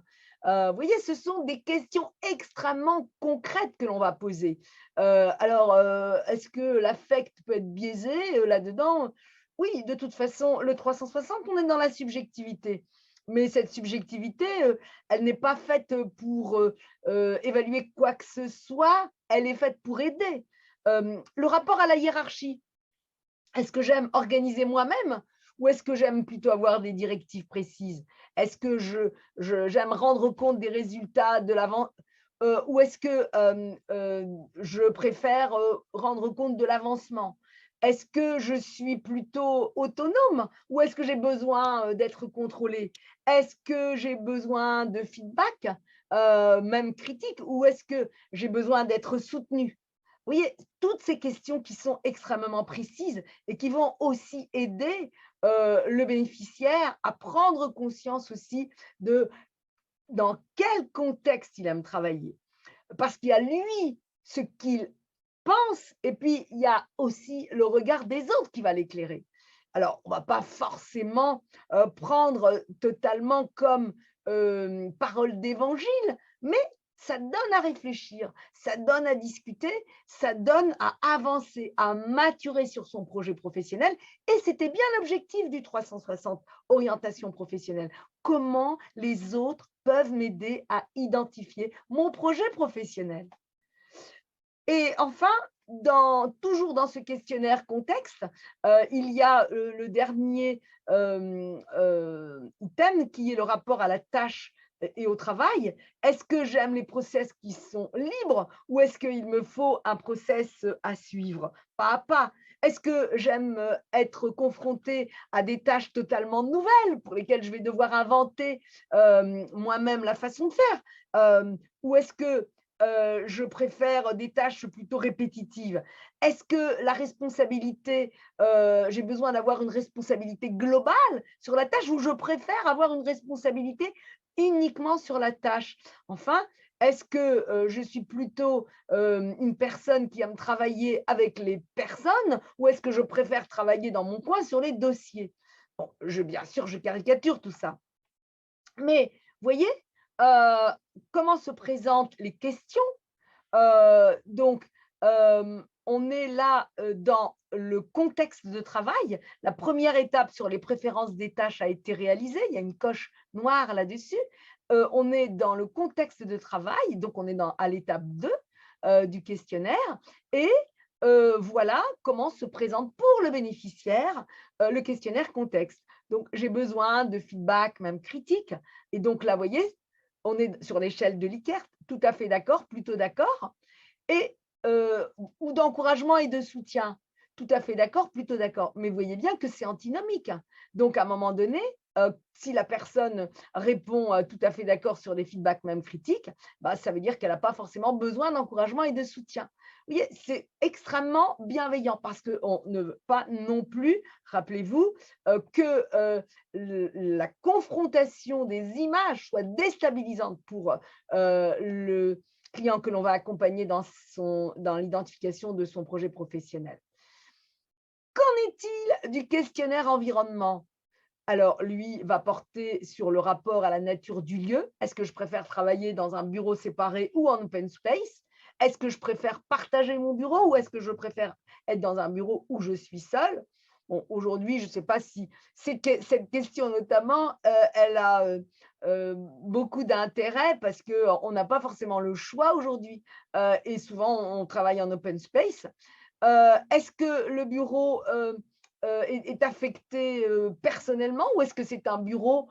Vous voyez, ce sont des questions extrêmement concrètes que l'on va poser. Alors, est-ce que l'affect peut être biaisé là-dedans? Oui, de toute façon, le 360, on est dans la subjectivité. Mais cette subjectivité, elle n'est pas faite pour évaluer quoi que ce soit, elle est faite pour aider. Le rapport à la hiérarchie, est-ce que j'aime organiser moi-même ou est-ce que j'aime plutôt avoir des directives précises? Est-ce que j'aime rendre compte des résultats de l'avant ou est-ce que, je préfère, rendre compte de l'avancement? Est-ce que je suis plutôt autonome ou est-ce que j'ai besoin, d'être contrôlée? Est-ce que j'ai besoin de feedback, même critique, ou est-ce que j'ai besoin d'être soutenue? Vous voyez, toutes ces questions qui sont extrêmement précises et qui vont aussi aider, le bénéficiaire à prendre conscience aussi de dans quel contexte il aime travailler. Parce qu'il y a lui, ce qu'il pense et puis il y a aussi le regard des autres qui va l'éclairer. Alors, on ne va pas forcément, prendre totalement comme, parole d'évangile, mais ça donne à réfléchir, ça donne à discuter, ça donne à avancer, à maturer sur son projet professionnel et c'était bien l'objectif du 360 orientation professionnelle. Comment les autres peuvent m'aider à identifier mon projet professionnel? Et enfin, toujours dans ce questionnaire contexte, il y a, le dernier, thème qui est le rapport à la tâche et au travail. Est-ce que j'aime les process qui sont libres ou est-ce qu'il me faut un process, à suivre, pas à pas? Est-ce que j'aime, être confrontée à des tâches totalement nouvelles pour lesquelles je vais devoir inventer, moi-même la façon de faire? Ou est-ce que je préfère des tâches plutôt répétitives. Est-ce que la responsabilité, j'ai besoin d'avoir une responsabilité globale sur la tâche ou je préfère avoir une responsabilité uniquement sur la tâche? Enfin, est-ce que, je suis plutôt, une personne qui aime travailler avec les personnes ou est-ce que je préfère travailler dans mon coin sur les dossiers? Bon, bien sûr, je caricature tout ça. Mais voyez, heu, comment se présentent les questions. Donc, on est là, dans le contexte de travail. La première étape sur les préférences des tâches a été réalisée. Il y a une coche noire là-dessus. On est dans le contexte de travail, donc on est à l'étape 2 du questionnaire et voilà comment se présente pour le bénéficiaire, le questionnaire contexte. Donc j'ai besoin de feedback, même critique et donc là, vous voyez, on est sur l'échelle de Likert, tout à fait d'accord, plutôt d'accord et ou d'encouragement et de soutien. Tout à fait d'accord, plutôt d'accord. Mais vous voyez bien que c'est antinomique. Donc à un moment donné, si la personne répond, tout à fait d'accord sur des feedbacks même critiques, bah, ça veut dire qu'elle n'a pas forcément besoin d'encouragement et de soutien. Vous voyez, c'est extrêmement bienveillant parce qu'on ne veut pas non plus, rappelez-vous, que, la confrontation des images soit déstabilisante pour, le client que l'on va accompagner dans l'identification de son projet professionnel. Qu'en est-il du questionnaire environnement? Alors, lui va porter sur le rapport à la nature du lieu. Est-ce que je préfère travailler dans un bureau séparé ou en open space? Est-ce que je préfère partager mon bureau ou est-ce que je préfère être dans un bureau où je suis seule? Bon, aujourd'hui, je ne sais pas si cette question notamment, elle a beaucoup d'intérêt parce qu'on n'a pas forcément le choix aujourd'hui et souvent on travaille en open space. Est-ce que le bureau est affecté personnellement ou est-ce que c'est un bureau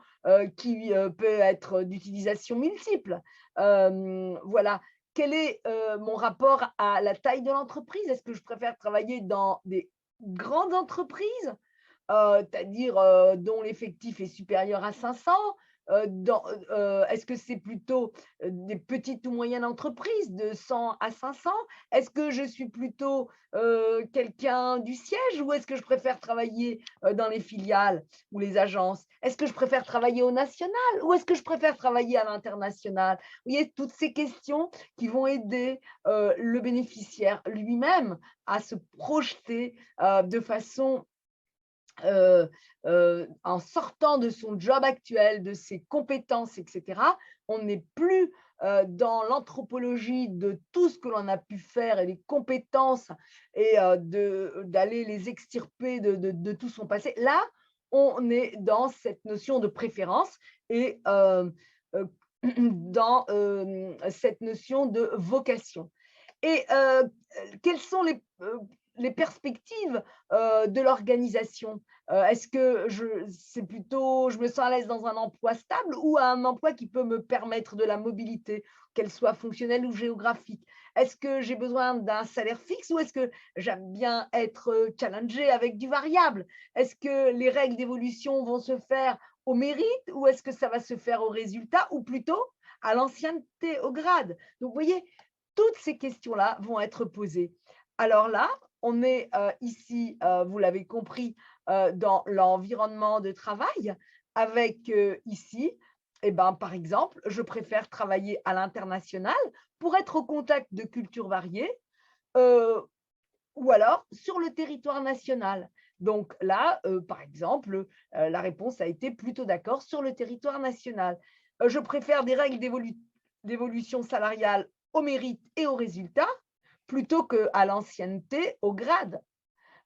qui peut être d'utilisation multiple? Voilà. Quel est mon rapport à la taille de l'entreprise? Est-ce que je préfère travailler dans des grandes entreprises, c'est-à-dire dont l'effectif est supérieur à 500? Est-ce que c'est plutôt des petites ou moyennes entreprises de 100 à 500? Est-ce que je suis plutôt quelqu'un du siège ou est-ce que je préfère travailler dans les filiales ou les agences? Est-ce que je préfère travailler au national ou est-ce que je préfère travailler à l'international? Vous voyez, toutes ces questions qui vont aider le bénéficiaire lui-même à se projeter de façon en sortant de son job actuel, de ses compétences, etc., on n'est plus dans l'anthropologie de tout ce que l'on a pu faire et les compétences et d'aller les extirper de tout son passé. Là, on est dans cette notion de préférence et euh, dans cette notion de vocation. Et quelles sont les perspectives de l'organisation? Est-ce que c'est plutôt, je me sens à l'aise dans un emploi stable ou un emploi qui peut me permettre de la mobilité, qu'elle soit fonctionnelle ou géographique? Est-ce que j'ai besoin d'un salaire fixe ou est-ce que j'aime bien être challengée avec du variable? Est-ce que les règles d'évolution vont se faire au mérite ou est-ce que ça va se faire au résultat ou plutôt à l'ancienneté, au grade? Donc, vous voyez, toutes ces questions-là vont être posées. Alors là, on est ici, vous l'avez compris, dans l'environnement de travail, avec ici, eh ben, par exemple, je préfère travailler à l'international pour être au contact de cultures variées, euh, ou alors sur le territoire national. Donc là, par exemple, la réponse a été plutôt d'accord sur le territoire national. Je préfère des règles d'évolution salariale au mérite et au résultat plutôt qu'à l'ancienneté, au grade,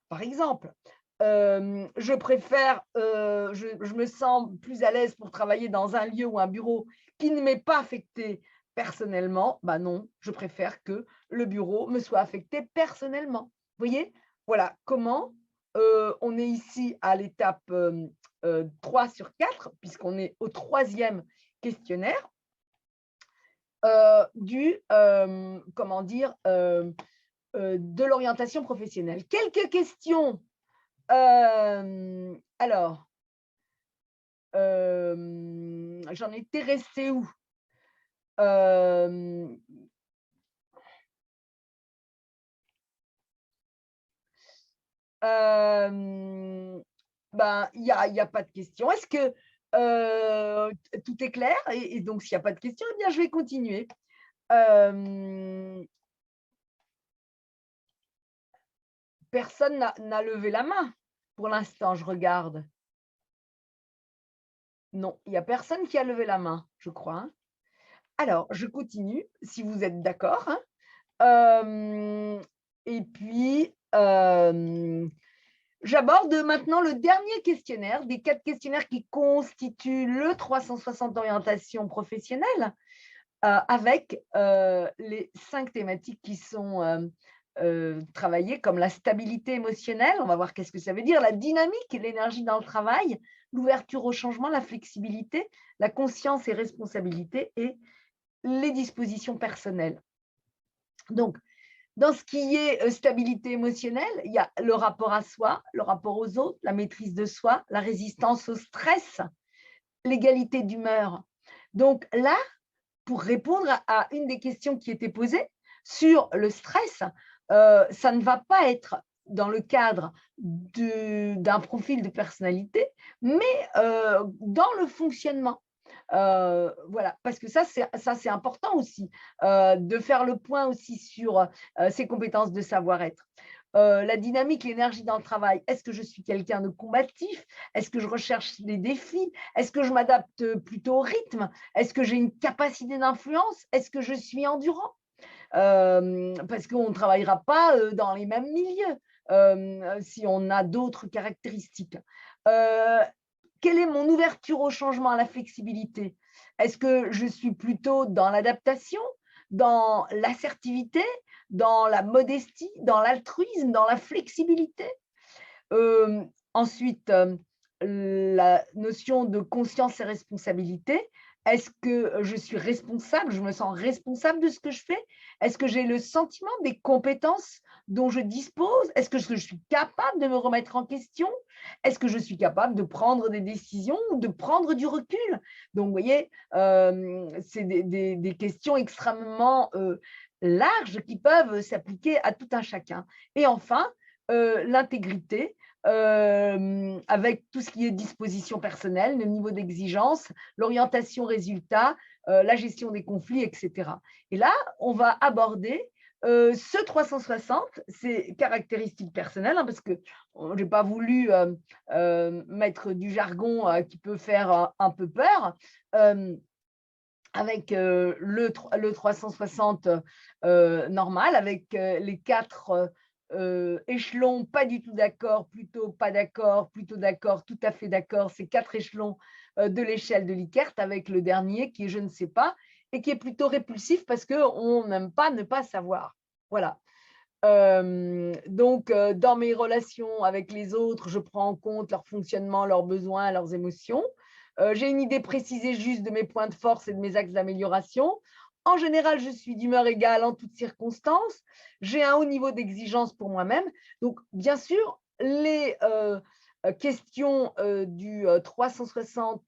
par exemple. Je préfère, je me sens plus à l'aise pour travailler dans un lieu ou un bureau qui ne m'est pas affecté personnellement. Ben non, je préfère que le bureau me soit affecté personnellement. Vous voyez? Voilà comment on est ici à l'étape 3 sur 4, puisqu'on est au troisième questionnaire comment dire, de l'orientation professionnelle. Quelques questions. Alors, j'en étais restée où? Euh, ben, il y a pas de question. Est-ce que tout est clair? Et donc, s'il n'y a pas de question, eh bien, je vais continuer. Personne n'a levé la main. Pour l'instant, je regarde. Non, il n'y a personne qui a levé la main, je crois, hein. Alors, je continue, si vous êtes d'accord, hein. Et puis, j'aborde maintenant le dernier questionnaire, des 4 questionnaires qui constituent le 360 orientation professionnelle, avec les 5 thématiques qui sont travaillées, comme la stabilité émotionnelle, on va voir qu'est-ce que ça veut dire, la dynamique et l'énergie dans le travail, l'ouverture au changement, la flexibilité, la conscience et responsabilité et les dispositions personnelles. Donc, dans ce qui est stabilité émotionnelle, il y a le rapport à soi, le rapport aux autres, la maîtrise de soi, la résistance au stress, l'égalité d'humeur. Donc là, pour répondre à une des questions qui était posée sur le stress, ça ne va pas être dans le cadre d'un profil de personnalité, mais dans le fonctionnement. Voilà, parce que ça, c'est important aussi, de faire le point aussi sur ses compétences de savoir-être. La dynamique, l'énergie dans le travail. Est-ce que je suis quelqu'un de combatif? Est-ce que je recherche des défis? Est-ce que je m'adapte plutôt au rythme? Est-ce que j'ai une capacité d'influence? Est-ce que je suis endurant? Parce qu'on ne travaillera pas dans les mêmes milieux si on a d'autres caractéristiques. Euh, Quelle est mon ouverture au changement, à la flexibilité? Est-ce que je suis plutôt dans l'adaptation, dans l'assertivité, dans la modestie, dans l'altruisme, dans la flexibilité? Ensuite, la notion de conscience et responsabilité. Est-ce que je suis responsable? Je me sens responsable de ce que je fais? Est-ce que j'ai le sentiment des compétences dont je dispose? Est-ce que je suis capable de me remettre en question? Est-ce que je suis capable de prendre des décisions ou de prendre du recul? Donc, vous voyez, c'est des questions extrêmement larges qui peuvent s'appliquer à tout un chacun. Et enfin, l'intégrité, avec tout ce qui est disposition personnelle, le niveau d'exigence, l'orientation résultat, la gestion des conflits, etc. Et là, on va aborder ce 360, ces caractéristiques personnelles, hein, parce que je n'ai pas voulu mettre du jargon qui peut faire un peu peur. Avec le 360 normal, avec les 4 échelons, pas du tout d'accord, plutôt pas d'accord, plutôt d'accord, tout à fait d'accord, ces 4 échelons de l'échelle de Likert avec le dernier qui est je ne sais pas et qui est plutôt répulsif parce qu'on n'aime pas ne pas savoir. Voilà. Donc, dans mes relations avec les autres, je prends en compte leur fonctionnement, leurs besoins, leurs émotions. J'ai une idée précise et juste de mes points de force et de mes axes d'amélioration. En général, je suis d'humeur égale en toutes circonstances. J'ai un haut niveau d'exigence pour moi-même. Donc, bien sûr, les questions du 360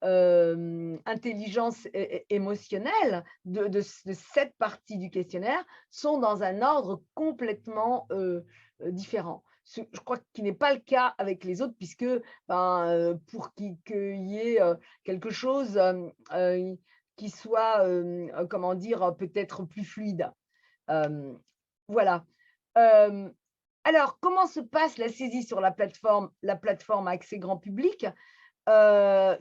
intelligence émotionnelle de cette partie du questionnaire sont dans un ordre complètement différent. Je crois qu'il n'est pas le cas avec les autres, puisque pour qu'il y ait quelque chose qui soit, comment dire, peut-être plus fluide. Voilà. Euh, alors, comment se passe la saisie sur la plateforme à accès grand public?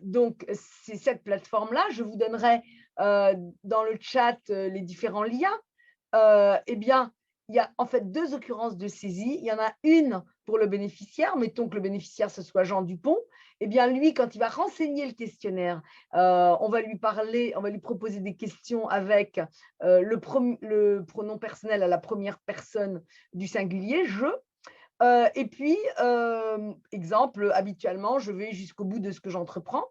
Donc, c'est cette plateforme-là. Je vous donnerai dans le chat les différents liens. Eh bien, il y a en fait 2 occurrences de saisie. Il y en a une pour le bénéficiaire. Mettons que le bénéficiaire, ce soit Jean Dupont. Eh bien, lui, quand il va renseigner le questionnaire, on va lui proposer des questions avec le pronom personnel à la première personne du singulier, je. Et puis, exemple, habituellement, je vais jusqu'au bout de ce que j'entreprends.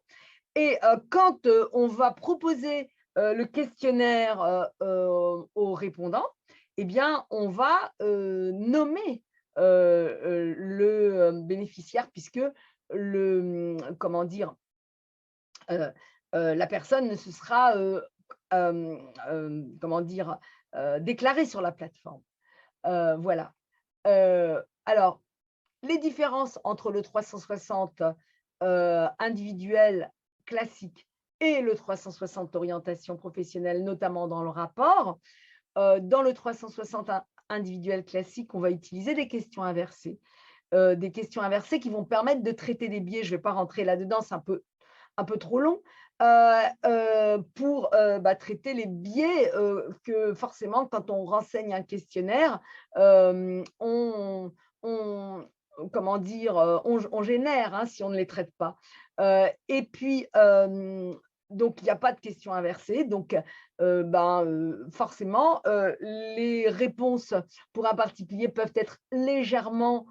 Et quand on va proposer le questionnaire aux répondants, eh bien, on va nommer le bénéficiaire, puisque comment dire, la personne ne se sera comment dire, déclarée sur la plateforme. Voilà. Alors, les différences entre le 360 individuel classique et le 360 orientation professionnelle, notamment dans le rapport. Dans le 360 individuel classique, on va utiliser des questions inversées. Des questions inversées qui vont permettre de traiter des biais. Je ne vais pas rentrer là-dedans, c'est un peu trop long, pour traiter les biais que forcément, quand on renseigne un questionnaire, on, comment dire, on génère hein, si on ne les traite pas. Et puis, donc, il n'y a pas de questions inversées. Donc, forcément, les réponses pour un particulier peuvent être légèrement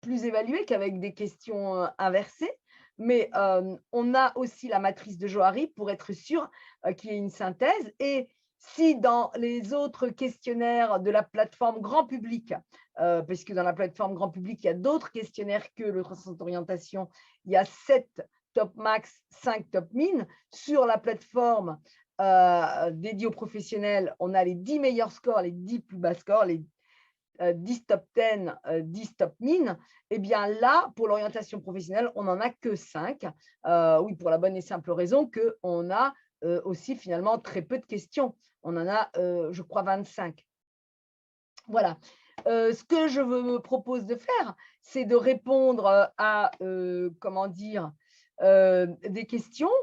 plus évaluées qu'avec des questions inversées. Mais on a aussi la matrice de Johari pour être sûr qu'il y ait une synthèse. Et si dans les autres questionnaires de la plateforme grand public, parce que dans la plateforme grand public, il y a d'autres questionnaires que le 360 orientation, il y a 7 top max, 5 top min. Sur la plateforme dédiée aux professionnels, on a les 10 meilleurs scores, les 10 plus bas scores, les 10 top 10, 10 top min, eh bien là, pour l'orientation professionnelle, on n'en a que 5. Oui, pour la bonne et simple raison qu'on a aussi finalement très peu de questions. On en a, je crois, 25. Voilà. Ce que je me propose de faire, c'est de répondre à, comment dire, des questions.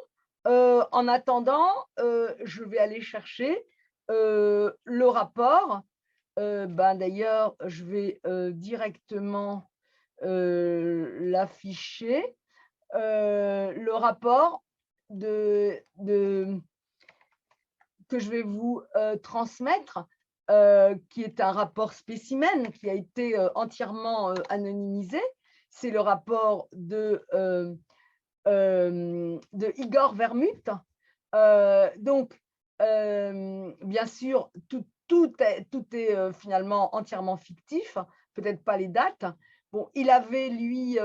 En attendant, je vais aller chercher le rapport. D'ailleurs, je vais directement l'afficher. Le rapport que je vais vous transmettre, qui est un rapport spécimen qui a été entièrement anonymisé. C'est le rapport de Igor Vermut. Donc, bien sûr, tout est finalement entièrement fictif, peut-être pas les dates. Bon, il avait, lui,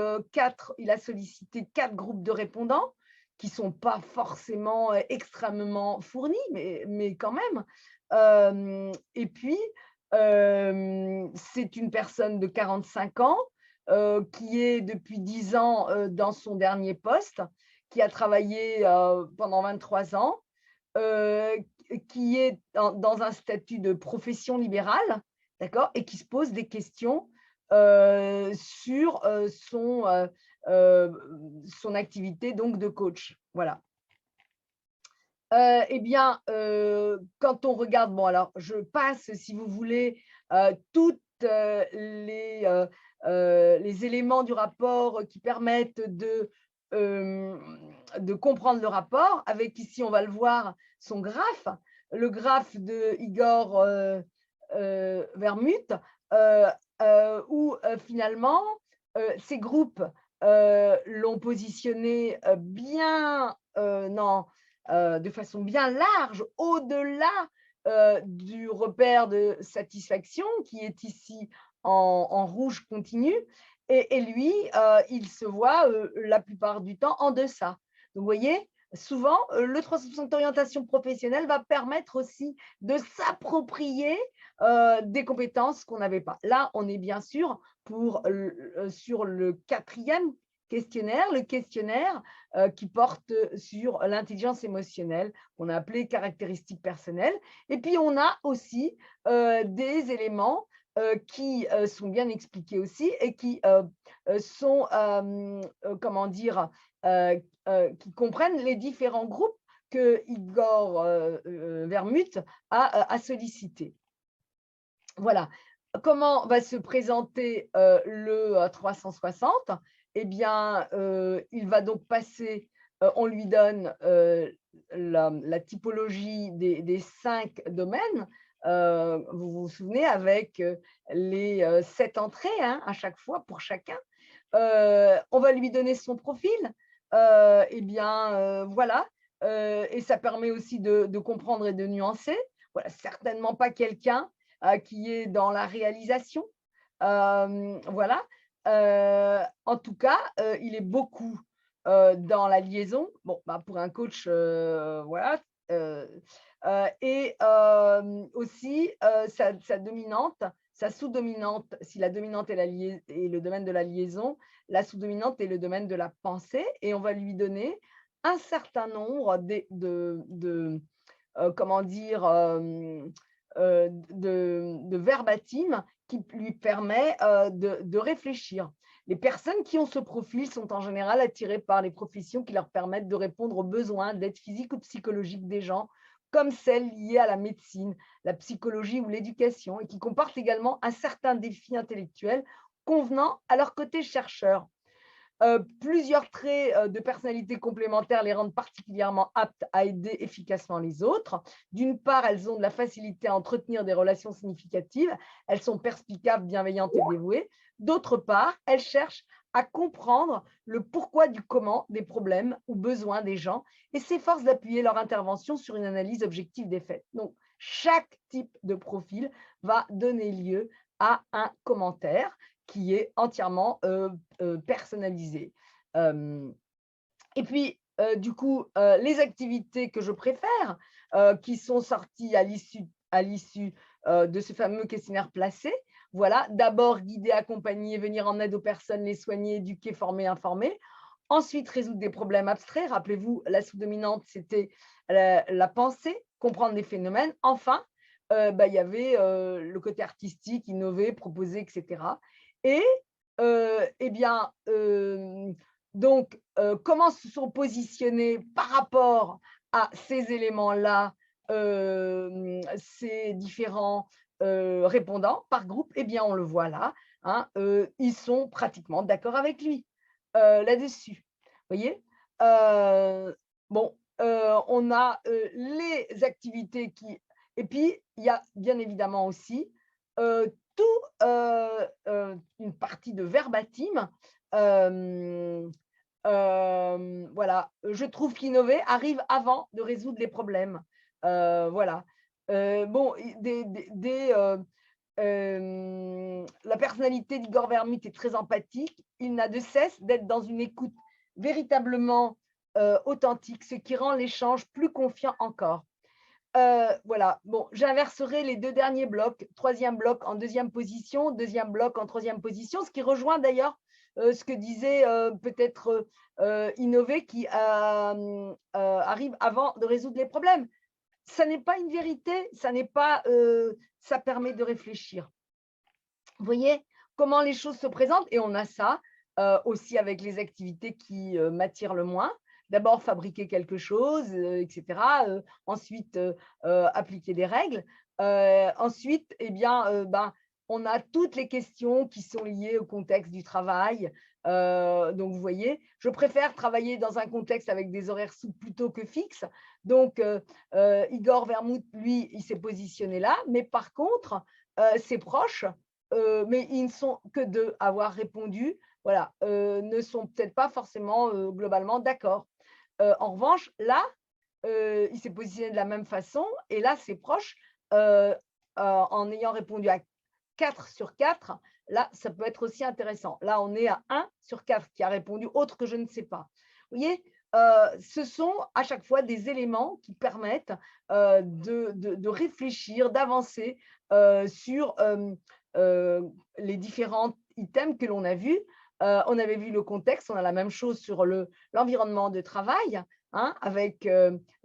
il a sollicité 4 groupes de répondants qui ne sont pas forcément extrêmement fournis, mais quand même. Et puis, c'est une personne de 45 ans qui est depuis 10 ans dans son dernier poste, qui a travaillé pendant 23 ans, qui est dans un statut de profession libérale, d'accord, et qui se pose des questions sur son activité donc de coach. Voilà. Eh bien, quand on regarde, bon alors je passe si vous voulez toutes les éléments du rapport qui permettent de de comprendre le rapport avec, ici, on va le voir, son graphe, le graphe de Igor Vermut, où finalement, ces groupes l'ont positionné bien, non, de façon bien large, au-delà du repère de satisfaction qui est ici en rouge continu. Et lui, il se voit la plupart du temps en deçà. Donc, vous voyez, souvent, le 360 orientation professionnelle va permettre aussi de s'approprier des compétences qu'on n'avait pas. Là, on est bien sûr sur le 4e questionnaire, le questionnaire qui porte sur l'intelligence émotionnelle, qu'on a appelé caractéristiques personnelles. Et puis, on a aussi des éléments qui sont bien expliqués aussi et qui sont, comment dire, qui comprennent les différents groupes que Igor Vermut a sollicités. Voilà. Comment va se présenter le 360? Eh bien, il va donc passer, on lui donne la typologie des 5 domaines. Vous vous souvenez, avec les 7 entrées hein, à chaque fois pour chacun. On va lui donner son profil. Eh bien, voilà. Et ça permet aussi de comprendre et de nuancer. Voilà, certainement pas quelqu'un qui est dans la réalisation. Voilà. En tout cas, il est beaucoup dans la liaison. Bon, bah, pour un coach, voilà. Et aussi, sa dominante, sa sous-dominante, si la dominante est le domaine de la liaison, la sous-dominante est le domaine de la pensée. Et on va lui donner un certain nombre comment dire, de verbatim qui lui permet de réfléchir. Les personnes qui ont ce profil sont en général attirées par les professions qui leur permettent de répondre aux besoins d'aide physique ou psychologique des gens, comme celles liées à la médecine, la psychologie ou l'éducation, et qui comportent également un certain défi intellectuel convenant à leur côté chercheur. Plusieurs traits de personnalité complémentaires les rendent particulièrement aptes à aider efficacement les autres. D'une part, elles ont de la facilité à entretenir des relations significatives. Elles sont perspicaces, bienveillantes et dévouées. D'autre part, elles cherchent à comprendre le pourquoi du comment des problèmes ou besoins des gens et s'efforcent d'appuyer leur intervention sur une analyse objective des faits. Donc, chaque type de profil va donner lieu à un commentaire qui est entièrement personnalisé. Et puis, du coup, les activités que je préfère, qui sont sorties à l'issue de ce fameux questionnaire placé, voilà, d'abord guider, accompagner, venir en aide aux personnes, les soigner, éduquer, former, informer. Ensuite, résoudre des problèmes abstraits. Rappelez-vous, la sous-dominante, c'était la pensée, comprendre les phénomènes. Enfin, il y avait le côté artistique, innover, proposer, etc. Et eh bien, donc, comment se sont positionnés par rapport à ces éléments-là, ces différents répondants par groupe? Eh bien, on le voit là, hein, ils sont pratiquement d'accord avec lui là-dessus. Vous voyez? Bon, on a les activités qui. Et puis, il y a bien évidemment aussi une partie de verbatim. Voilà, je trouve qu'innover arrive avant de résoudre les problèmes. Voilà. Bon, la personnalité d'Igor Vermut est très empathique. Il n'a de cesse d'être dans une écoute véritablement authentique, ce qui rend l'échange plus confiant encore. Voilà, bon, j'inverserai les 2 derniers blocs, 3e bloc en 2e position, 2e bloc en 3e position, ce qui rejoint d'ailleurs ce que disait peut-être Innové qui arrive avant de résoudre les problèmes. Ça n'est pas une vérité, ça n'est pas, ça permet de réfléchir. Vous voyez comment les choses se présentent et on a ça aussi avec les activités qui m'attirent le moins. D'abord, fabriquer quelque chose, etc. Ensuite, appliquer des règles. Ensuite, eh bien, on a toutes les questions qui sont liées au contexte du travail. Donc, vous voyez, je préfère travailler dans un contexte avec des horaires souples plutôt que fixes. Donc, Igor Vermouth, lui, il s'est positionné là. Mais par contre, ses proches, mais ils ne sont que deux à avoir répondu, voilà, ne sont peut-être pas forcément globalement d'accord. En revanche, là, il s'est positionné de la même façon et là, ses proches, en ayant répondu à 4 sur 4, là, ça peut être aussi intéressant. Là, on est à 1 sur 4 qui a répondu autre que je ne sais pas. Vous voyez, ce sont à chaque fois des éléments qui permettent de réfléchir, d'avancer sur les différents items que l'on a vus. On avait vu le contexte, on a la même chose sur l'environnement de travail, hein, avec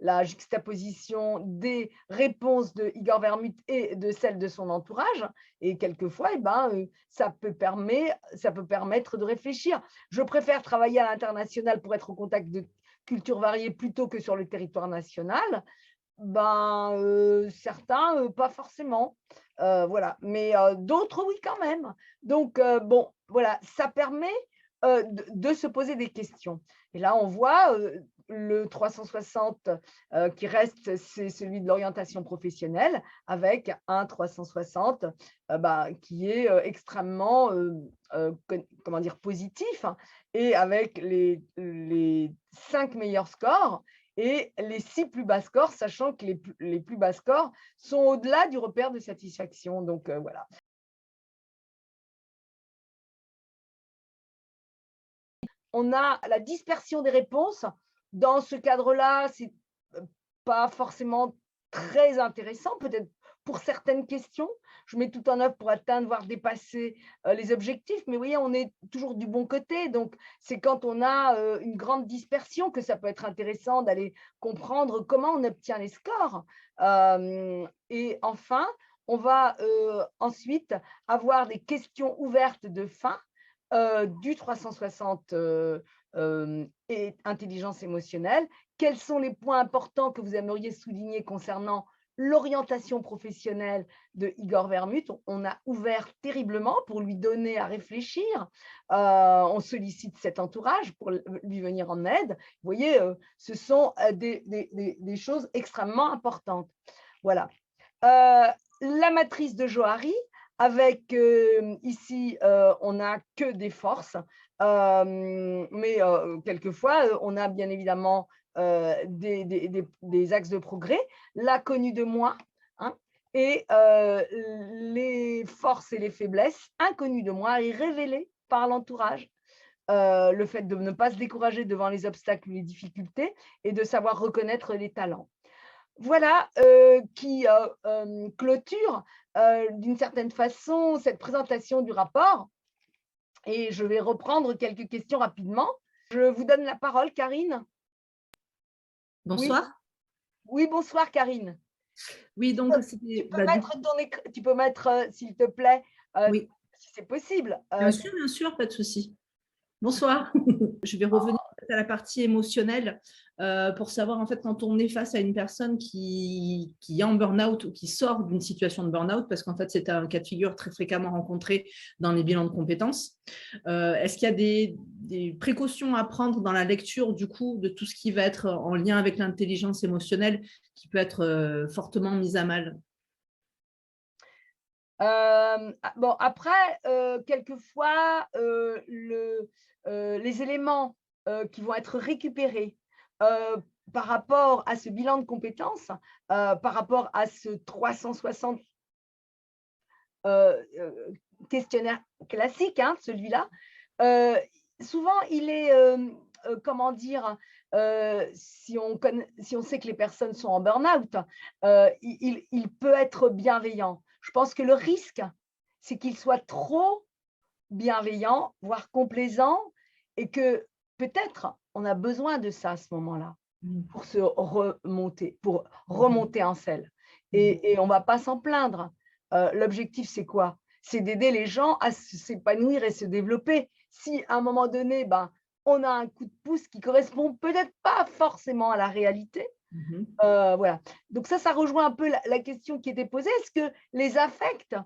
la juxtaposition des réponses de Igor Vermouth et de celles de son entourage. Et quelquefois, eh ben, ça peut permettre de réfléchir. Je préfère travailler à l'international pour être au contact de cultures variées plutôt que sur le territoire national. Ben, certains, pas forcément. Voilà. Mais d'autres, oui, quand même. Donc, bon, voilà, ça permet de se poser des questions. Et là, on voit le 360 qui reste, c'est celui de l'orientation professionnelle, avec un 360 qui est extrêmement comment dire, positif, hein, et avec les 5 meilleurs scores et les 6 plus bas scores, sachant que les plus bas scores sont au-delà du repère de satisfaction. Donc, voilà. On a la dispersion des réponses. Dans ce cadre-là, c'est pas forcément très intéressant, peut-être pour certaines questions. Je mets tout en œuvre pour atteindre, voire dépasser les objectifs, mais vous voyez, on est toujours du bon côté. Donc, c'est quand on a une grande dispersion que ça peut être intéressant d'aller comprendre comment on obtient les scores. Et enfin, on va ensuite avoir des questions ouvertes de fin du 360 et intelligence émotionnelle. Quels sont les points importants que vous aimeriez souligner concernant l'orientation professionnelle de Igor Vermouth? On a ouvert terriblement pour lui donner à réfléchir. On sollicite cet entourage pour lui venir en aide. Vous voyez, ce sont des choses extrêmement importantes. Voilà. La matrice de Johari, avec ici, on n'a que des forces, mais quelquefois, on a bien évidemment des axes de progrès, la connue de moi, hein, et les forces et les faiblesses inconnues de moi et révélées par l'entourage. Le fait de ne pas se décourager devant les obstacles ou les difficultés et de savoir reconnaître les talents. Voilà qui clôture d'une certaine façon cette présentation du rapport. Et je vais reprendre quelques questions rapidement. Je vous donne la parole, Karine. Bonsoir. Oui, bonsoir, Karine. Oui, donc Tu peux mettre, s'il te plaît, oui. si c'est possible. Bien sûr, pas de souci. Bonsoir. Je vais revenir à la partie émotionnelle pour savoir, en fait, quand on est face à une personne qui est en burn-out ou qui sort d'une situation de burn-out, parce qu'en fait, c'est un cas de figure très fréquemment rencontré dans les bilans de compétences. Est-ce qu'il y a des précautions à prendre dans la lecture, du coup, de tout ce qui va être en lien avec l'intelligence émotionnelle qui peut être fortement mise à mal? Bon, après, quelquefois, les éléments qui vont être récupérés par rapport à ce bilan de compétences, par rapport à ce 360 questionnaire classique, hein, celui-là, souvent il est, comment dire, si on sait que les personnes sont en burn-out, il peut être bienveillant. Je pense que le risque, c'est qu'il soit trop bienveillant, voire complaisant, et que peut-être on a besoin de ça à ce moment-là pour remonter en selle. Et on ne va pas s'en plaindre. L'objectif, c'est quoi? C'est d'aider les gens à s'épanouir et se développer. Si à un moment donné, on a un coup de pouce qui correspond peut-être pas forcément à la réalité, voilà. Donc ça rejoint un peu la question qui était posée. Est-ce que les affects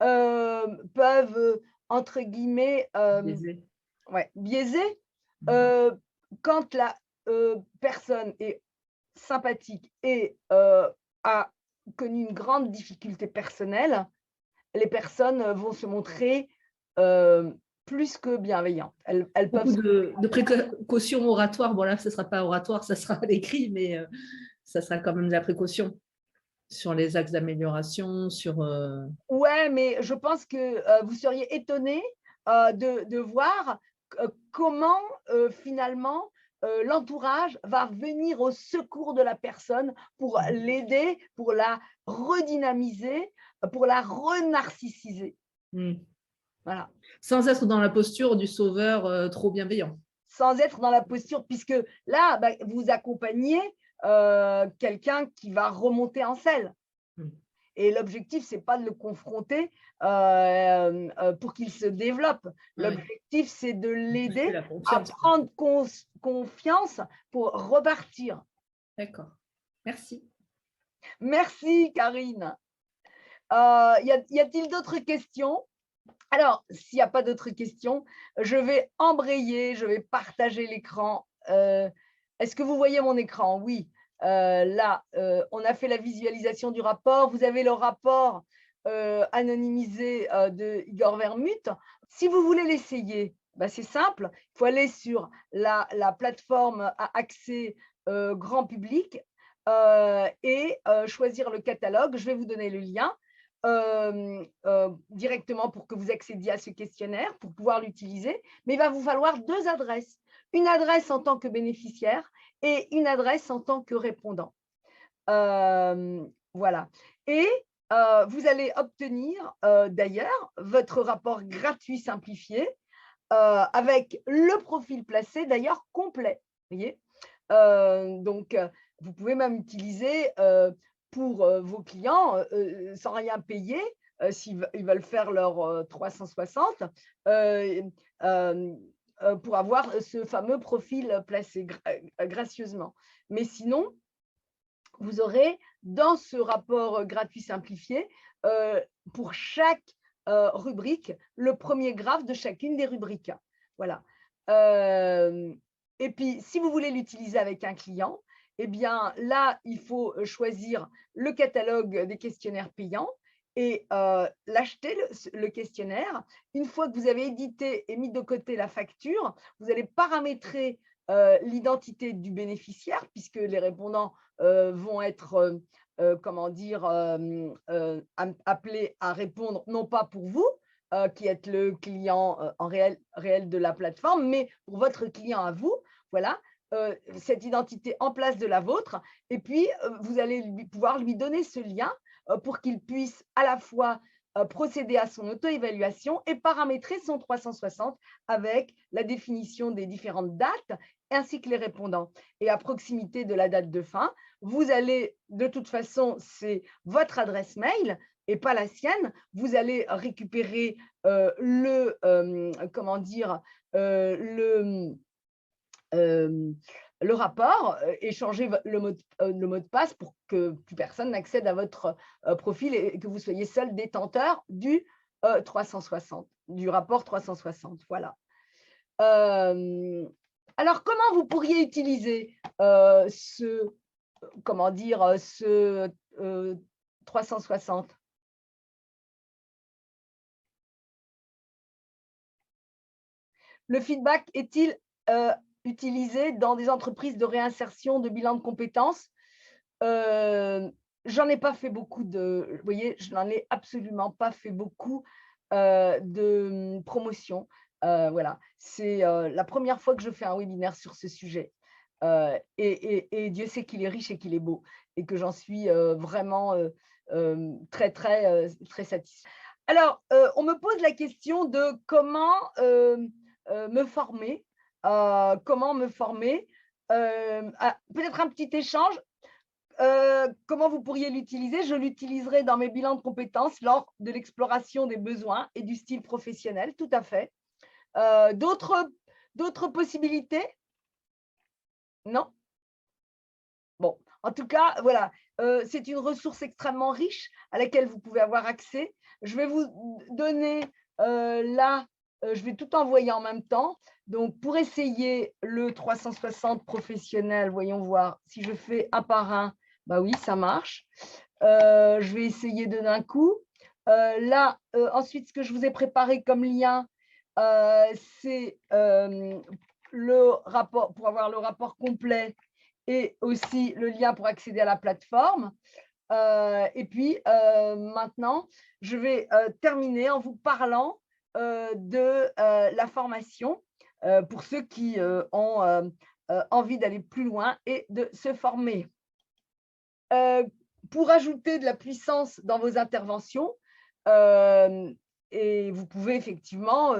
peuvent, entre guillemets, Biaisé. ouais, biaiser. Mmh. Quand la personne est sympathique et a connu une grande difficulté personnelle, les personnes vont se montrer plus que bienveillantes. Elles peuvent Beaucoup se de précautions oratoires. Bon, là, ce ne sera pas oratoire, ça sera à l'écrit, mais ça sera quand même de la précaution sur les axes d'amélioration, sur… Ouais, mais je pense que, vous seriez étonnés, de voir comment, finalement, l'entourage va venir au secours de la personne pour l'aider, pour la redynamiser, pour la renarcissiser. Mmh. Voilà. Sans être dans la posture du sauveur trop bienveillant. Sans être dans la posture puisque là, bah, vous accompagnez, quelqu'un qui va remonter en selle. Mmh. Et l'objectif, c'est pas de le confronter pour qu'il se développe. Ouais. L'objectif, c'est de Booster l'aider la à confiance. prendre confiance pour repartir. D'accord. Merci. Merci, Karine. Y a-t-il d'autres questions? Alors, s'il n'y a pas d'autres questions, je vais embrayer, je vais partager l'écran. Est-ce que vous voyez mon écran? Oui. Là, on a fait la visualisation du rapport. Vous avez le rapport anonymisé de Igor Vermut. Si vous voulez l'essayer, bah, c'est simple. Il faut aller sur la plateforme à accès grand public et choisir le catalogue. Je vais vous donner le lien. Directement pour que vous accédiez à ce questionnaire, pour pouvoir l'utiliser. Mais il va vous falloir 2 adresses. Une adresse en tant que bénéficiaire et une adresse en tant que répondant. Voilà. Et vous allez obtenir d'ailleurs votre rapport gratuit simplifié avec le profil placé d'ailleurs complet. Voyez. Donc, vous pouvez même utiliser pour vos clients sans rien payer, s'ils ils veulent faire leur 360, pour avoir ce fameux profil placé gracieusement. Mais sinon, vous aurez dans ce rapport gratuit simplifié, pour chaque rubrique, le premier graphe de chacune des rubriques. Voilà. Et puis, si vous voulez l'utiliser avec un client, eh bien là, il faut choisir le catalogue des questionnaires payants et l'acheter, le questionnaire. Une fois que vous avez édité et mis de côté la facture, vous allez paramétrer l'identité du bénéficiaire, puisque les répondants vont être, comment dire, appelés à répondre, non pas pour vous, qui êtes le client en réel de la plateforme, mais pour votre client à vous. Voilà, cette identité en place de la vôtre. Et puis, vous allez pouvoir lui donner ce lien pour qu'il puisse à la fois procéder à son auto-évaluation et paramétrer son 360 avec la définition des différentes dates ainsi que les répondants. Et à proximité de la date de fin, vous allez, de toute façon, c'est votre adresse mail et pas la sienne, vous allez récupérer comment dire, le rapport, échanger le mot de passe pour que plus personne n'accède à votre profil et que vous soyez seul détenteur du 360, du rapport 360. Voilà. Alors, comment vous pourriez utiliser comment dire, ce 360? Le feedback est-il utilisé dans des entreprises de réinsertion, de bilan de compétences? J'en ai pas fait beaucoup vous voyez, je n'en ai absolument pas fait beaucoup de promotion. Voilà, c'est la première fois que je fais un webinaire sur ce sujet. Et Dieu sait qu'il est riche et qu'il est beau et que j'en suis vraiment très, très, très satisfaite. Alors, on me pose la question de comment me former. Comment me former? Peut-être un petit échange. Comment vous pourriez l'utiliser? Je l'utiliserai dans mes bilans de compétences lors de l'exploration des besoins et du style professionnel, tout à fait. D'autres possibilités? Non? Bon, en tout cas, voilà, c'est une ressource extrêmement riche à laquelle vous pouvez avoir accès. Je vais vous donner là, je vais tout envoyer en même temps. Donc, pour essayer le 360 professionnel, voyons voir si je fais un par un. Bah oui, ça marche. Je vais essayer d'un coup. Là, ensuite, ce que je vous ai préparé comme lien, c'est le rapport, pour avoir le rapport complet et aussi le lien pour accéder à la plateforme. Et puis, maintenant, je vais terminer en vous parlant de la formation pour ceux qui ont envie d'aller plus loin et de se former. Pour ajouter de la puissance dans vos interventions, et vous pouvez effectivement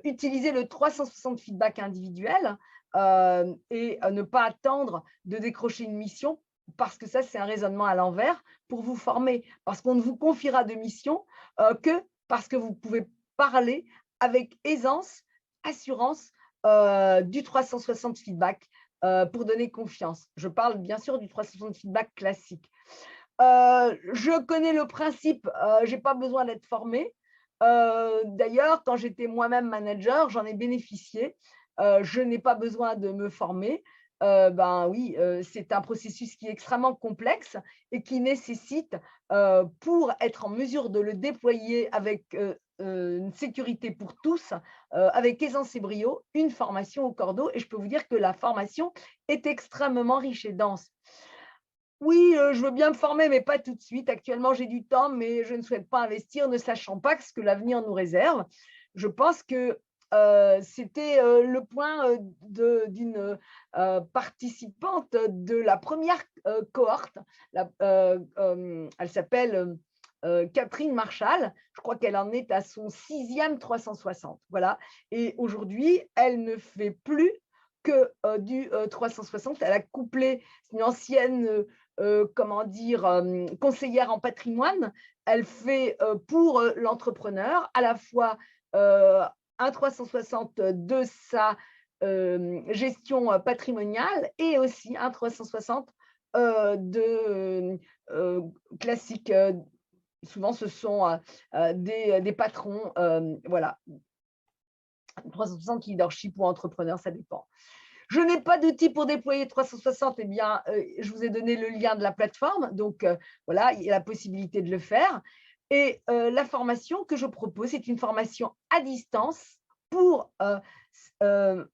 utiliser le 360 feedback individuel et ne pas attendre de décrocher une mission, parce que ça, c'est un raisonnement à l'envers pour vous former, parce qu'on ne vous confiera de mission que parce que vous pouvez parler avec aisance, assurance du 360 feedback pour donner confiance. Je parle bien sûr du 360 feedback classique. Je connais le principe, je n'ai pas besoin d'être formée. D'ailleurs, quand j'étais moi-même manager, j'en ai bénéficié. Je n'ai pas besoin de me former. Ben oui, c'est un processus qui est extrêmement complexe et qui nécessite, pour être en mesure de le déployer avec une sécurité pour tous, avec aisance et brio, une formation au cordeau. Et je peux vous dire que la formation est extrêmement riche et dense. Oui, je veux bien me former, mais pas tout de suite. Actuellement, j'ai du temps, mais je ne souhaite pas investir, ne sachant pas ce que l'avenir nous réserve. Je pense que c'était le point d'une participante de la première cohorte. Elle s'appelle Catherine Marshall. Je crois qu'elle en est à son 6e 360. Voilà. Et aujourd'hui, elle ne fait plus que du 360. Elle a couplé une ancienne comment dire, conseillère en patrimoine. Elle fait pour l'entrepreneur à la fois un 360 de sa gestion patrimoniale et aussi un 360 de classique. Souvent, ce sont des patrons, voilà. 360 leadership ou entrepreneur, ça dépend. Je n'ai pas d'outil pour déployer 360, eh bien, je vous ai donné le lien de la plateforme, donc voilà, il y a la possibilité de le faire. Et la formation que je propose, c'est une formation à distance pour